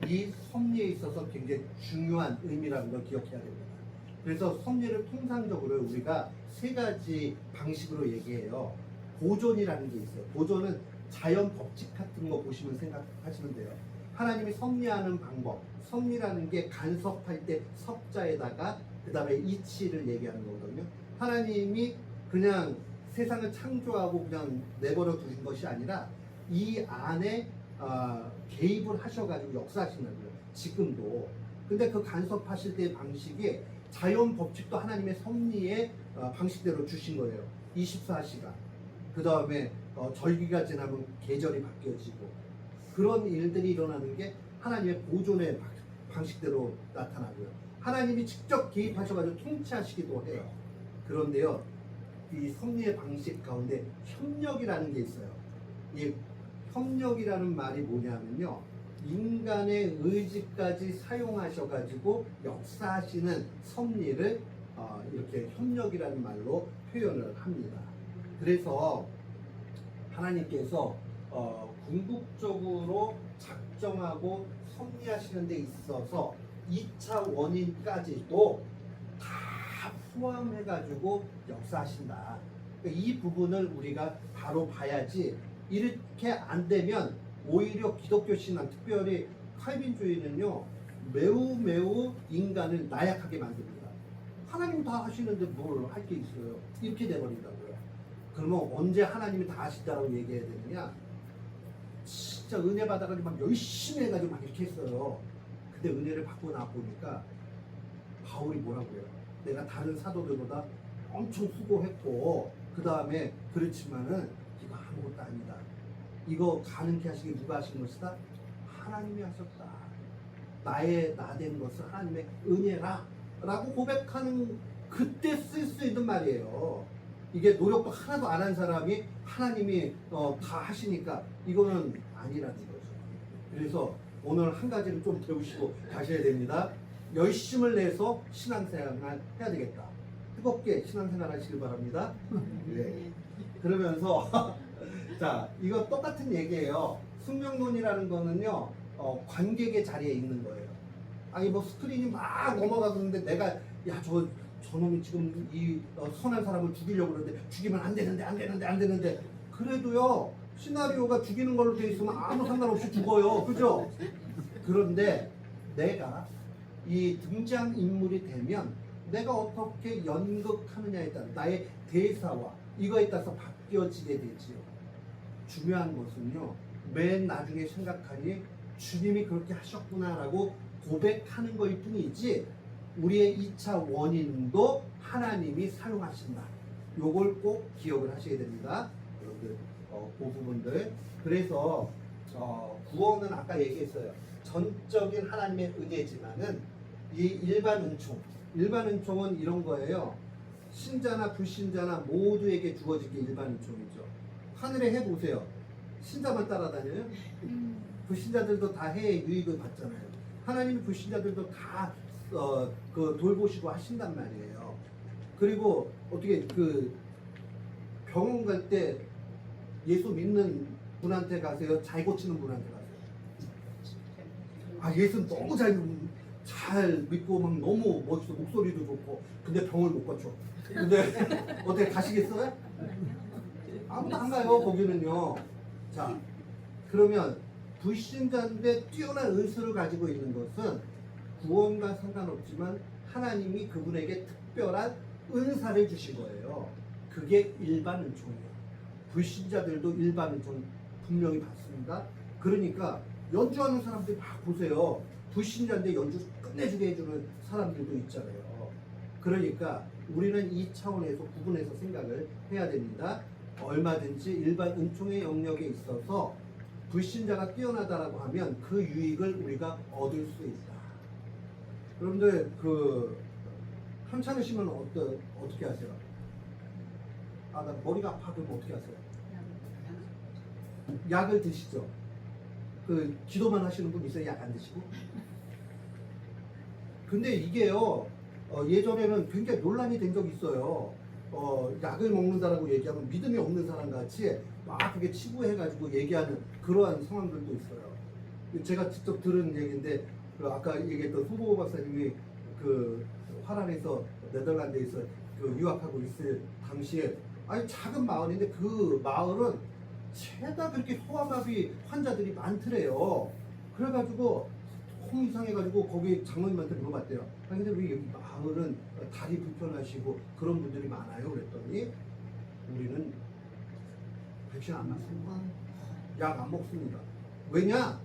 이 섭리에 있어서 굉장히 중요한 의미라는 걸 기억해야 됩니다. 그래서 섭리를 통상적으로 우리가 세 가지 방식으로 얘기해요. 보존이라는 게 있어요. 보존은 자연 법칙 같은 거 보시면 생각하시면 돼요. 하나님이 섭리하는 방법, 섭리라는 게 간섭할 때 섭자에다가 그 다음에 이치를 얘기하는 거거든요. 하나님이 그냥 세상을 창조하고 그냥 내버려 두신 것이 아니라 이 안에 개입을 하셔가지고 역사하신다고요. 지금도. 근데 그 간섭하실 때의 방식이 자연 법칙도 하나님의 섭리의 방식대로 주신 거예요. 24시간. 그 다음에 절기가 지나면 계절이 바뀌어지고 그런 일들이 일어나는 게 하나님의 보존의 방식대로 나타나고요. 하나님이 직접 개입하셔가지고 통치하시기도 해요. 그런데요, 이 섭리의 방식 가운데 협력이라는 게 있어요. 이 협력이라는 말이 뭐냐면요, 인간의 의지까지 사용하셔가지고 역사하시는 섭리를 이렇게 협력이라는 말로 표현을 합니다. 그래서 하나님께서 궁극적으로 작정하고 섭리하시는 데 있어서 2차 원인까지도 다 포함해가지고 역사하신다. 그러니까 이 부분을 우리가 바로 봐야지, 이렇게 안 되면 오히려 기독교 신앙, 특별히 칼빈주의는요, 매우 인간을 나약하게 만듭니다. 하나님 다 하시는데 뭘 할 게 있어요? 이렇게 돼버린다고요. 그러면 언제 하나님이 다 하신다라고 얘기해야 되느냐? 진짜 은혜 받아가지고 막 열심히 해가지고 막 이렇게 했어요. 근데 은혜를 받고 나 보니까 바울이 뭐라고 해요? 내가 다른 사도들보다 엄청 수고했고 그 다음에 그렇지만은 이거 아무것도 아니다. 이거 가능케 하시기 누가 하신 것이다? 하나님이 하셨다. 나의 나된 것은 하나님의 은혜라 라고 고백하는, 그때 쓸 수 있는 말이에요. 이게 노력도 하나도 안 한 사람이 하나님이 다 하시니까 이거는 아니라는 거죠. 그래서 오늘 한 가지를 좀 배우시고 가셔야 됩니다. 열심을 내서 신앙생활 해야 되겠다. 뜨겁게 신앙생활 하시길 바랍니다. 네. 그러면서 자, 이거 똑같은 얘기예요. 숙명론이라는 거는요, 관객의 자리에 있는 거예요. 아니 뭐 스크린이 막 넘어가는데 내가 저놈이 지금 이 선한 사람을 죽이려고 그러는데 죽이면 안 되는데 그래도요, 시나리오가 죽이는 걸로 돼 있으면 아무 상관없이 죽어요. 그죠? 그런데 내가 이 등장인물이 되면 내가 어떻게 연극하느냐에 따라 나의 대사와 이거에 따라서 바뀌어지게 되지요. 중요한 것은요, 맨 나중에 생각하니 주님이 그렇게 하셨구나라고 고백하는 것일 뿐이지 우리의 2차 원인도 하나님이 사용하신다. 요걸 꼭 기억을 하셔야 됩니다. 여러분들 그 부분들. 그래서 구원은 아까 얘기했어요. 전적인 하나님의 은혜지만은 이 일반 은총은 이런 거예요. 신자나 불신자나 모두에게 주어진 게 일반 은총이죠. 하늘에 해 보세요. 신자만 따라다녀요? 불신자들도 다 해의 유익을 받잖아요. 하나님이 불신자들도 다 그 돌보시고 하신단 말이에요. 그리고 어떻게 그 병원 갈 때 예수 믿는 분한테 가세요? 잘 고치는 분한테 가세요? 예수는 너무 잘 믿고 막 너무 멋있어, 목소리도 좋고, 근데 병을 못 고쳐. 근데 어떻게 가시겠어요? 아무도 안 가요, 거기는요. 자, 그러면 불신자인데 뛰어난 은수를 가지고 있는 것은 구원과 상관없지만 하나님이 그분에게 특별한 은사를 주신 거예요. 그게 일반 은총이에요. 불신자들도 일반 은총 분명히 받습니다. 그러니까 연주하는 사람들 막 보세요. 불신자인데 연주 끝내주게 해주는 사람들도 있잖아요. 그러니까 우리는 이 차원에서 구분해서 생각을 해야 됩니다. 얼마든지 일반 은총의 영역에 있어서 불신자가 뛰어나다라고 하면 그 유익을 우리가 얻을 수 있다. 여러분들 편찮으시면 어떻게 하세요? 아, 나 머리가 아파. 그럼 어떻게 하세요? 약을 드시죠. 그 기도만 하시는 분 있어요? 약 안 드시고? 근데 이게요, 예전에는 굉장히 논란이 된 적이 있어요. 약을 먹는다라고 얘기하면 믿음이 없는 사람 같이 막 그게 치부해가지고 얘기하는 그러한 상황들도 있어요. 제가 직접 들은 얘기인데, 그 아까 얘기했던 손보고 박사님이 그 화란에서 네덜란드에서 그 유학하고 있을 당시에, 아니 작은 마을인데 그 마을은 죄다 그렇게 소아마비 환자들이 많더래요. 그래가지고 너무 이상해가지고 거기 장로님한테 물어봤대요. 아니 근데 왜 여기 마을은 다리 불편하시고 그런 분들이 많아요? 그랬더니 우리는 백신 안 맞습니다. 약 안 먹습니다. 왜냐?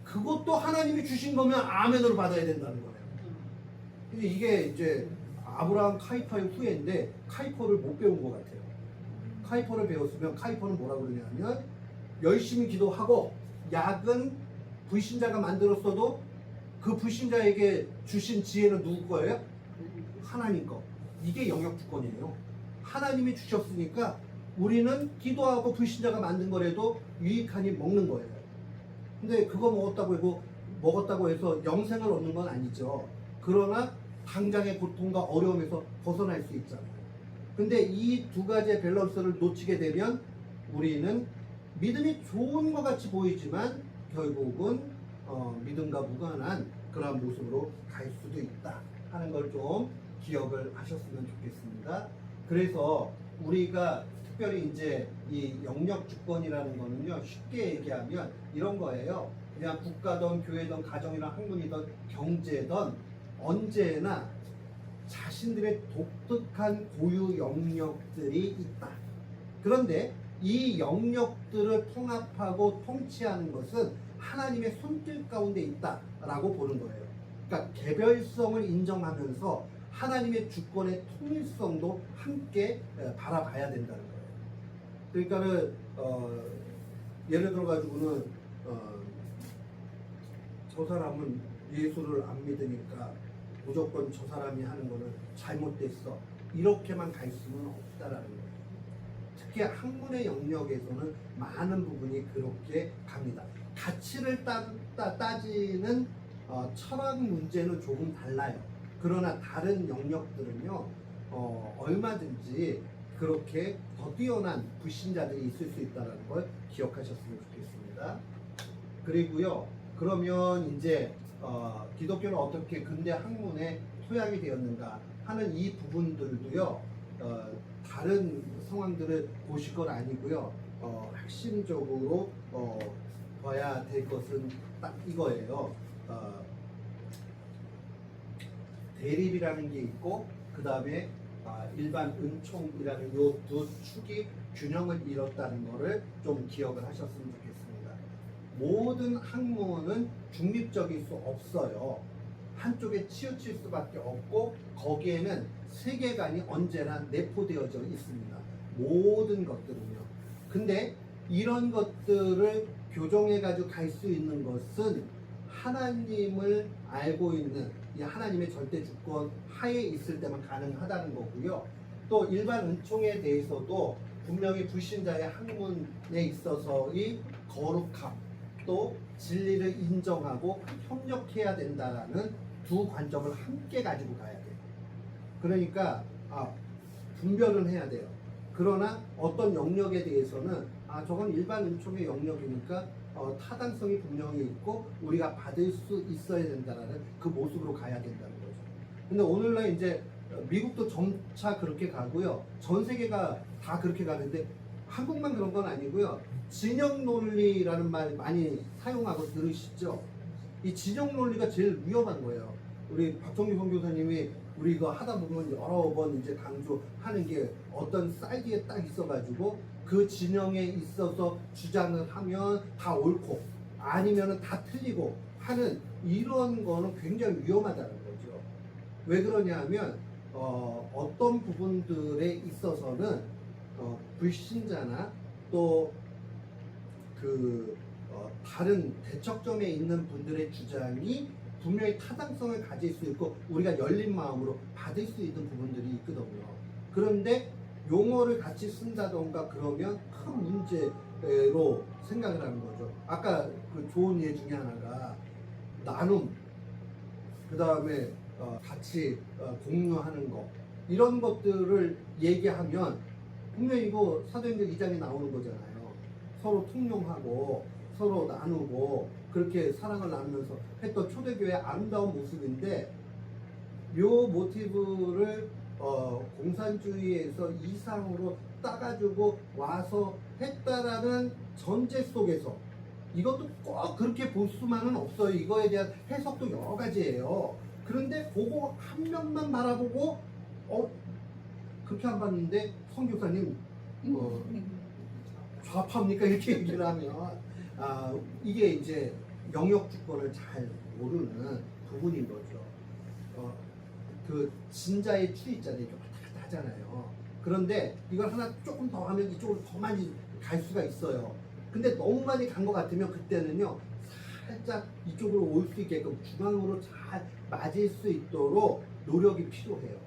그것도 하나님이 주신 거면 아멘으로 받아야 된다는 거예요. 근데 이게 이제 아브라함 카이퍼의 후예인데 카이퍼를 못 배운 것 같아요. 카이퍼를 배웠으면 카이퍼는 뭐라고 그러냐면 열심히 기도하고 약은 불신자가 만들었어도 그 불신자에게 주신 지혜는 누구 거예요? 하나님 거. 이게 영역 주권이에요. 하나님이 주셨으니까 우리는 기도하고 불신자가 만든 거라도 유익하니 먹는 거예요. 근데 그거 먹었다고 해서 영생을 얻는 건 아니죠. 그러나 당장의 고통과 어려움에서 벗어날 수 있잖아요. 근데 이 두 가지의 밸런스를 놓치게 되면 우리는 믿음이 좋은 것 같이 보이지만 결국은 믿음과 무관한 그러한 모습으로 갈 수도 있다 하는 걸 좀 기억을 하셨으면 좋겠습니다. 그래서 우리가 특별히 이제 이 영역 주권이라는 거는요, 쉽게 얘기하면 이런 거예요. 그냥 국가든 교회든 가정이나 학문이든 경제든 언제나 자신들의 독특한 고유 영역들이 있다. 그런데 이 영역들을 통합하고 통치하는 것은 하나님의 손길 가운데 있다라고 보는 거예요. 그러니까 개별성을 인정하면서 하나님의 주권의 통일성도 함께 바라봐야 된다는 거예요. 그러니까는 예를 들어 가지고는 저 사람은 예수를 안 믿으니까 무조건 저 사람이 하는 거는 잘못됐어, 이렇게만 갈 수는 없다라는 거예요. 특히 학문의 영역에서는 많은 부분이 그렇게 갑니다. 가치를 따지는 철학 문제는 조금 달라요. 그러나 다른 영역들은요, 얼마든지 그렇게 더 뛰어난 불신자들이 있을 수 있다는 걸 기억하셨으면 좋겠습니다. 그리고요, 그러면 이제 기독교는 어떻게 근대 학문에 토양이 되었는가 하는 이 부분들도요, 다른 상황들을 보실 건 아니고요, 핵심적으로 봐야 될 것은 딱 이거예요. 대립이라는 게 있고, 그 다음에 일반 은총이라는 요 두 축이 균형을 이뤘다는 것을 좀 기억을 하셨으면 좋겠습니다. 모든 학문은 중립적일 수 없어요. 한쪽에 치우칠 수밖에 없고, 거기에는 세계관이 언제나 내포되어져 있습니다. 모든 것들은요. 근데 이런 것들을 교정해 가지고 갈 수 있는 것은 하나님을 알고 있는 이 하나님의 절대 주권 하에 있을 때만 가능하다는 거고요. 또 일반 은총에 대해서도 분명히 불신자의 학문에 있어서의 거룩함, 또 진리를 인정하고 협력해야 된다라는 두 관점을 함께 가지고 가야 돼요. 그러니까 분별은 해야 돼요. 그러나 어떤 영역에 대해서는 저건 일반 은총의 영역이니까 타당성이 분명히 있고 우리가 받을 수 있어야 된다라는 그 모습으로 가야 된다는 거죠. 근데 오늘날 이제 미국도 점차 그렇게 가고요, 전 세계가 다 그렇게 가는데 한국만 그런 건 아니고요. 진영 논리라는 말 많이 사용하고 들으시죠? 이 진영 논리가 제일 위험한 거예요. 우리 박정규 선교사님이 우리 이거 하다 보면 여러 번 이제 강조하는 게 어떤 사이드에 딱 있어가지고 그 진영에 있어서 주장을 하면 다 옳고 아니면은 다 틀리고 하는 이런 거는 굉장히 위험하다는 거죠. 왜 그러냐 하면 어떤 부분들에 있어서는 불신자나 또 다른 대척점에 있는 분들의 주장이 분명히 타당성을 가질 수 있고 우리가 열린 마음으로 받을 수 있는 부분들이 있거든요. 그런데 용어를 같이 쓴다던가 그러면 큰 문제로 생각을 하는 거죠. 아까 그 좋은 예 중에 하나가 나눔, 그 다음에 같이 공유하는 거, 이런 것들을 얘기하면 분명히 이거 사도행전 2장에 나오는 거잖아요. 서로 통용하고 서로 나누고 그렇게 사랑을 나누면서 했던 초대교회의 아름다운 모습인데, 요 모티브를 공산주의에서 이상으로 따가지고 와서 했다라는 전제 속에서 이것도 꼭 그렇게 볼 수만은 없어요. 이거에 대한 해석도 여러 가지예요. 그런데 그거 한 면만 바라보고 그렇게 안 봤는데 선교사님 좌파입니까? 이렇게 얘기를 하면 이게 이제 영역 주권을 잘 모르는 부분인 거죠. 그 진자의 추 있잖아요. 이렇게 왔다 갔다 하잖아요. 그런데 이걸 하나 조금 더 하면 이쪽으로 더 많이 갈 수가 있어요. 근데 너무 많이 간 것 같으면 그때는요, 살짝 이쪽으로 올 수 있게끔 중앙으로 잘 맞을 수 있도록 노력이 필요해요.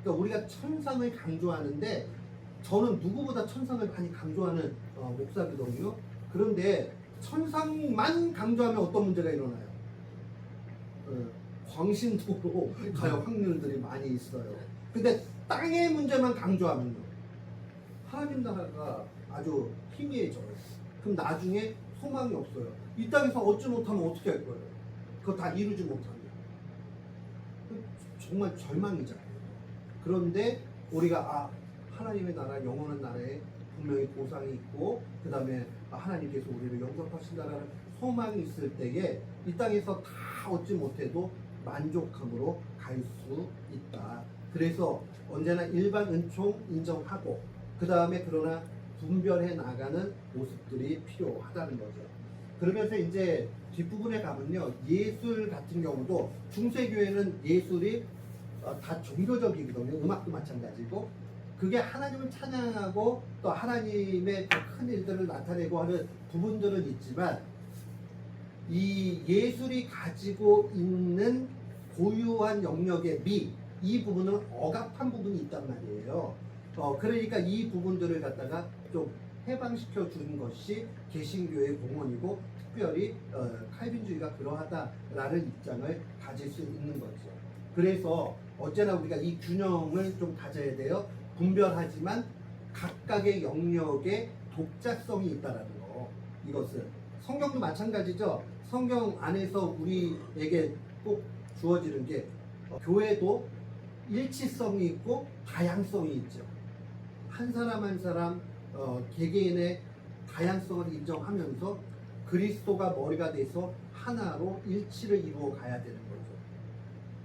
그러니까 우리가 천상을 강조하는데, 저는 누구보다 천상을 많이 강조하는 목사거든요. 그런데 천상만 강조하면 어떤 문제가 일어나요? 광신도로 가요 확률들이 많이 있어요. 근데 땅의 문제만 강조하면요, 하나님 나라가 아주 희미해져요. 그럼 나중에 소망이 없어요. 이 땅에서 얻지 못하면 어떻게 할 거예요? 그거 다 이루지 못하면 정말 절망이잖아요. 그런데 우리가 하나님의 나라, 영원한 나라에 분명히 보상이 있고, 그 다음에 하나님께서 우리를 영접하신다라는 소망이 있을 때에 이 땅에서 다 얻지 못해도 만족함으로 갈 수 있다. 그래서 언제나 일반 은총 인정하고, 그 다음에 그러나 분별해 나가는 모습들이 필요하다는 거죠. 그러면서 이제 뒷부분에 가면요, 예술 같은 경우도 중세교회는 예술이 다 종교적이거든요. 음악도 마찬가지고, 그게 하나님을 찬양하고 또 하나님의 큰 일들을 나타내고 하는 부분들은 있지만, 이 예술이 가지고 있는 고유한 영역의 이 부분은 억압한 부분이 있단 말이에요. 그러니까 이 부분들을 갖다가 좀 해방시켜 주는 것이 개신교의 공헌이고, 특별히 칼빈주의가 그러하다라는 입장을 가질 수 있는 거죠. 그래서 언제나 우리가 이 균형을 좀 가져야 돼요. 분별하지만 각각의 영역에 독자성이 있다라는 거. 이것은 성경도 마찬가지죠. 성경 안에서 우리에게 꼭 주어지는 게 교회도 일치성이 있고 다양성이 있죠. 한 사람 한 사람 개개인의 다양성을 인정하면서 그리스도가 머리가 돼서 하나로 일치를 이루어 가야 되는 거죠.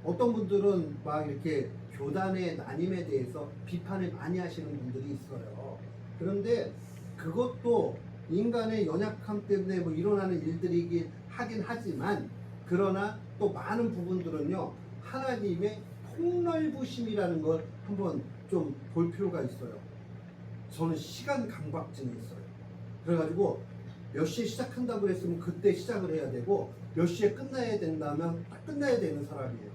어떤 분들은 막 이렇게 교단의 나님에 대해서 비판을 많이 하시는 분들이 있어요. 그런데 그것도 인간의 연약함 때문에 뭐 일어나는 일들이긴 하긴 하지만, 그러나 또 많은 부분들은요, 하나님의 폭넓으심이라는 걸 한번 좀 볼 필요가 있어요. 저는 시간 강박증이 있어요. 그래가지고 몇 시에 시작한다고 했으면 그때 시작을 해야 되고, 몇 시에 끝나야 된다면 딱 끝나야 되는 사람이에요.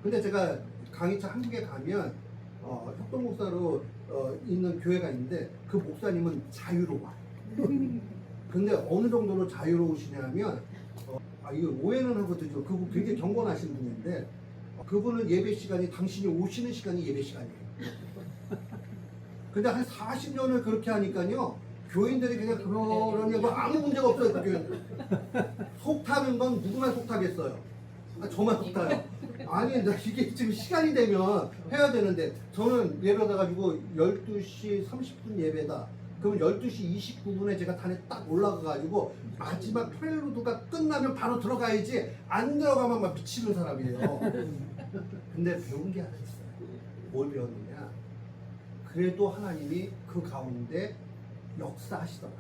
근데 제가 강의차 한국에 가면 협동 목사로 있는 교회가 있는데, 그 목사님은 자유로워. 근데 어느 정도로 자유로우시냐면 이거 오해는 하거든요. 그분 굉장히 경건하신 분인데, 그분은 예배 시간이 당신이 오시는 시간이 예배 시간이에요. 근데 한 40년을 그렇게 하니까요, 교인들이 그냥 그러냐고 아무 문제가 없어요. 그 교인들 속 타는 건 누구만 속 타겠어요? 저만 속 타요. 아니, 나 이게 지금 시간이 되면 해야 되는데, 저는 예를 들어가지고 12시 30분 예배다. 그러면 12시 29분에 제가 단에 딱 올라가가지고 마지막 프렐루드가 끝나면 바로 들어가야지, 안 들어가면 막 미치는 사람이에요. 근데 배운 게 하나 있어요. 뭘 배웠느냐? 그래도 하나님이 그 가운데 역사하시더라.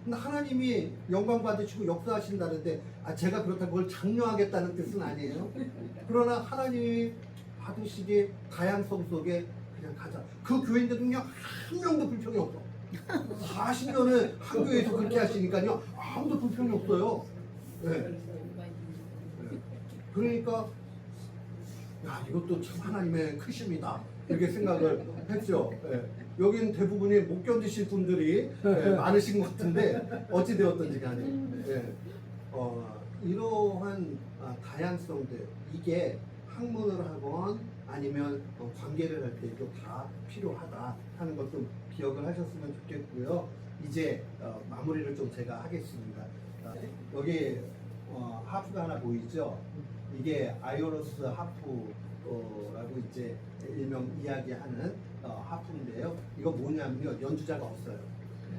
근데 하나님이 영광 받으시고 역사하신다는데, 제가 그렇다고 그걸 장려하겠다는 뜻은 아니에요. 그러나 하나님이 받으시기에 다양성 속에 그냥 가자. 그 교인들은요, 한 명도 불평이 없어. 40년을 한 교회에서 그렇게 하시니까요, 아무도 불평이 없어요. 네. 그러니까 야, 이것도 참 하나님의 크심이다 이렇게 생각을 했죠. 예. 여긴 대부분이 못 견디실 분들이 많으신 것 같은데 어찌 되었든지 간에 예. 이러한 다양성들 이게 학문을 하건 아니면 관계를 할 때도 다 필요하다 하는 것 좀 기억을 하셨으면 좋겠고요. 이제 마무리를 좀 제가 하겠습니다. 여기 하프가 하나 보이죠? 이게 아이오로스 하프라고 이제 일명 이야기하는 하프인데요. 이거 뭐냐면요, 연주자가 없어요.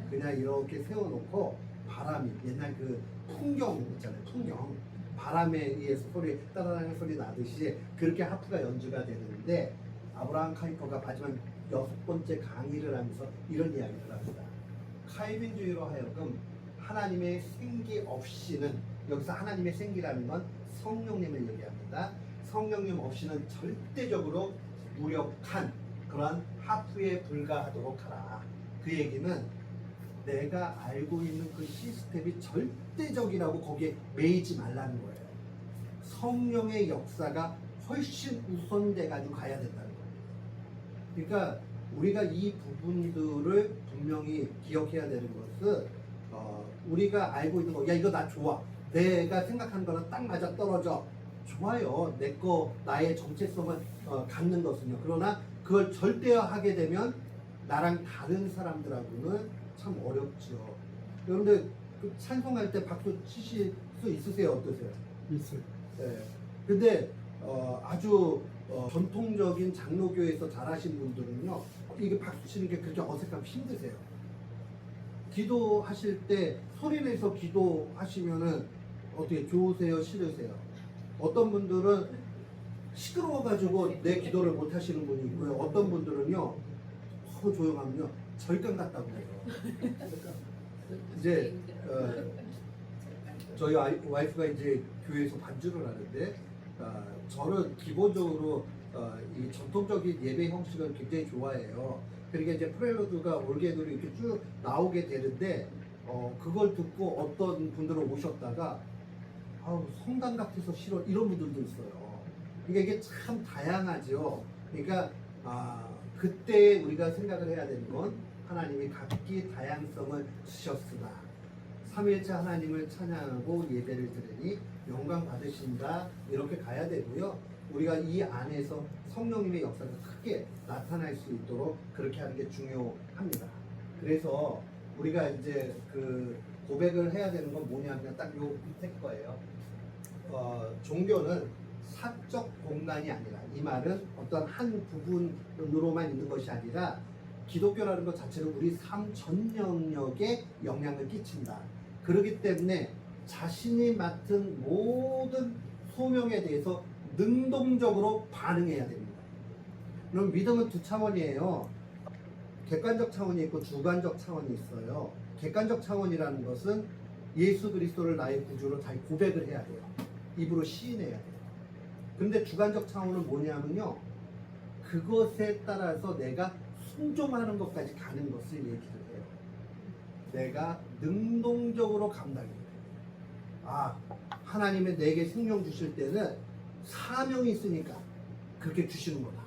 그냥 이렇게 세워놓고 바람이 옛날 그 풍경 있잖아요. 풍경 바람에 의해서 소리 따라다니는 소리 나듯이 그렇게 하프가 연주가 되는데 아브라함 카이퍼가 마지막 6번째 강의를 하면서 이런 이야기를 합니다. 칼빈주의로 하여금 하나님의 생기 없이는, 여기서 하나님의 생기라는 건 성령님을 얘기합니다. 성령님 없이는 절대적으로 무력한 그러한 하프에 불과하도록 하라. 그 얘기는 내가 알고 있는 그 시스템이 절대적이라고 거기에 매이지 말라는 거예요. 성령의 역사가 훨씬 우선돼 가지고 가야 된다는 거예요. 그러니까 우리가 이 부분들을 분명히 기억해야 되는 것은 우리가 알고 있는 거, 야 이거 나 좋아, 내가 생각하는 거는 딱 맞아 떨어져, 좋아요. 내 거 나의 정체성을 갖는 것은요. 그러나 그걸 절대화하게 되면 나랑 다른 사람들하고는 참 어렵죠. 여러분들 그 찬송할 때 박수 치실 수 있으세요? 어떠세요? 있어요. 네. 근데 아주 전통적인 장로교에서 잘하신 분들은요, 이게 박수 치는 게 그렇게 어색하면 힘드세요. 기도하실 때 소리 내서 기도하시면은 어떻게 좋으세요? 싫으세요? 어떤 분들은 시끄러워가지고 내 기도를 못 하시는 분이 있고요. 어떤 분들은요, 조용하면요 절간 같다고 해요. 이제 저희 와이프가 이제 교회에서 반주를 하는데 저는 기본적으로 이 전통적인 예배 형식을 굉장히 좋아해요. 그러니까 이제 프렐루드가 올게들이 이렇게 쭉 나오게 되는데 그걸 듣고 어떤 분들은 오셨다가 성당 같아서 싫어 이런 분들도 있어요. 그러니까 이게 참 다양하죠. 그러니까 그때 우리가 생각을 해야 되는 건 하나님이 각기 다양성을 주셨으나 삼위일체 하나님을 찬양하고 예배를 드리니 영광 받으신다, 이렇게 가야 되고요. 우리가 이 안에서 성령님의 역사가 크게 나타날 수 있도록 그렇게 하는 게 중요합니다. 그래서 우리가 이제 그 고백을 해야 되는 건 뭐냐면 딱 요 밑에 거예요. 종교는 사적 공간이 아니라, 이 말은 어떤 한 부분으로만 있는 것이 아니라 기독교라는 것 자체는 우리 삶 전 영역에 영향을 끼친다. 그렇기 때문에 자신이 맡은 모든 소명에 대해서 능동적으로 반응해야 됩니다. 그럼 믿음은 두 차원이에요. 객관적 차원이 있고 주관적 차원이 있어요. 객관적 차원이라는 것은 예수 그리스도를 나의 구주로 잘 고백을 해야 돼요. 입으로 시인해야 돼요. 근데 주관적 차원은 뭐냐면요, 그것에 따라서 내가 순종하는 것까지 가는 것을 얘기를 해요. 내가 능동적으로 감당해요. 하나님이 내게 생명 주실 때는 사명이 있으니까 그렇게 주시는 거다.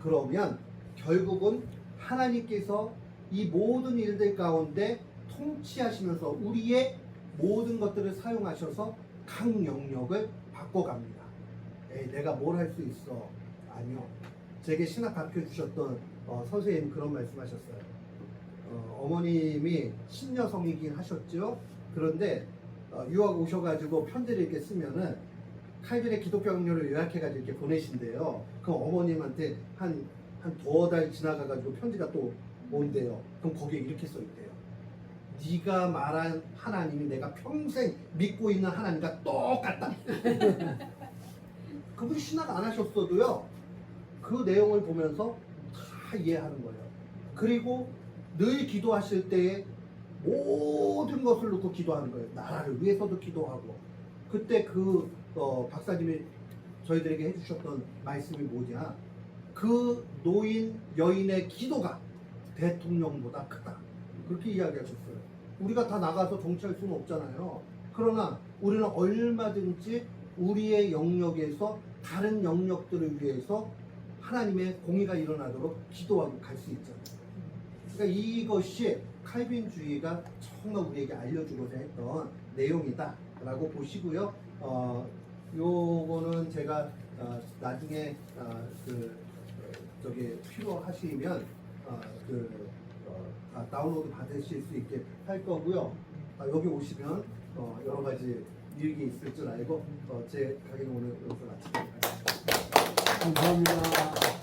그러면 결국은 하나님께서 이 모든 일들 가운데 통치하시면서 우리의 모든 것들을 사용하셔서 각 영역을 바꿔갑니다. 내가 뭘 할 수 있어? 아니요. 제게 신학 가르쳐 주셨던 선생님 그런 말씀하셨어요. 어머님이 신여성이긴 하셨죠. 그런데 유학 오셔가지고 편지를 이렇게 쓰면은 칼빈의 기독교 학료를 요약해가지고 이렇게 보내신대요. 그럼 어머님한테 한 두어 달 지나가가지고 편지가 또 온대요. 그럼 거기에 이렇게 써있대요. 네가 말한 하나님이 내가 평생 믿고 있는 하나님과 똑같다. 그분이 신학 안 하셨어도요, 그 내용을 보면서 다 이해하는 거예요. 그리고 늘 기도하실 때에 모든 것을 놓고 기도하는 거예요. 나라를 위해서도 기도하고. 그때 그 박사님이 저희들에게 해주셨던 말씀이 뭐냐, 그 노인 여인의 기도가 대통령보다 크다, 그렇게 이야기하셨어요. 우리가 다 나가서 정치할 수는 없잖아요. 그러나 우리는 얼마든지 우리의 영역에서 다른 영역들을 위해서 하나님의 공의가 일어나도록 기도하고 갈 수 있잖아요. 그러니까 이것이 칼빈주의가 정말 우리에게 알려주고자 했던 내용이다라고 보시고요. 요거는 제가 나중에 필요하시면 다운로드 받으실 수 있게 할 거고요. 여기 오시면 여러 가지 유익이 있을 줄 알고 제 강의는 오늘 여기서 마치도록 하겠습니다. 감사합니다.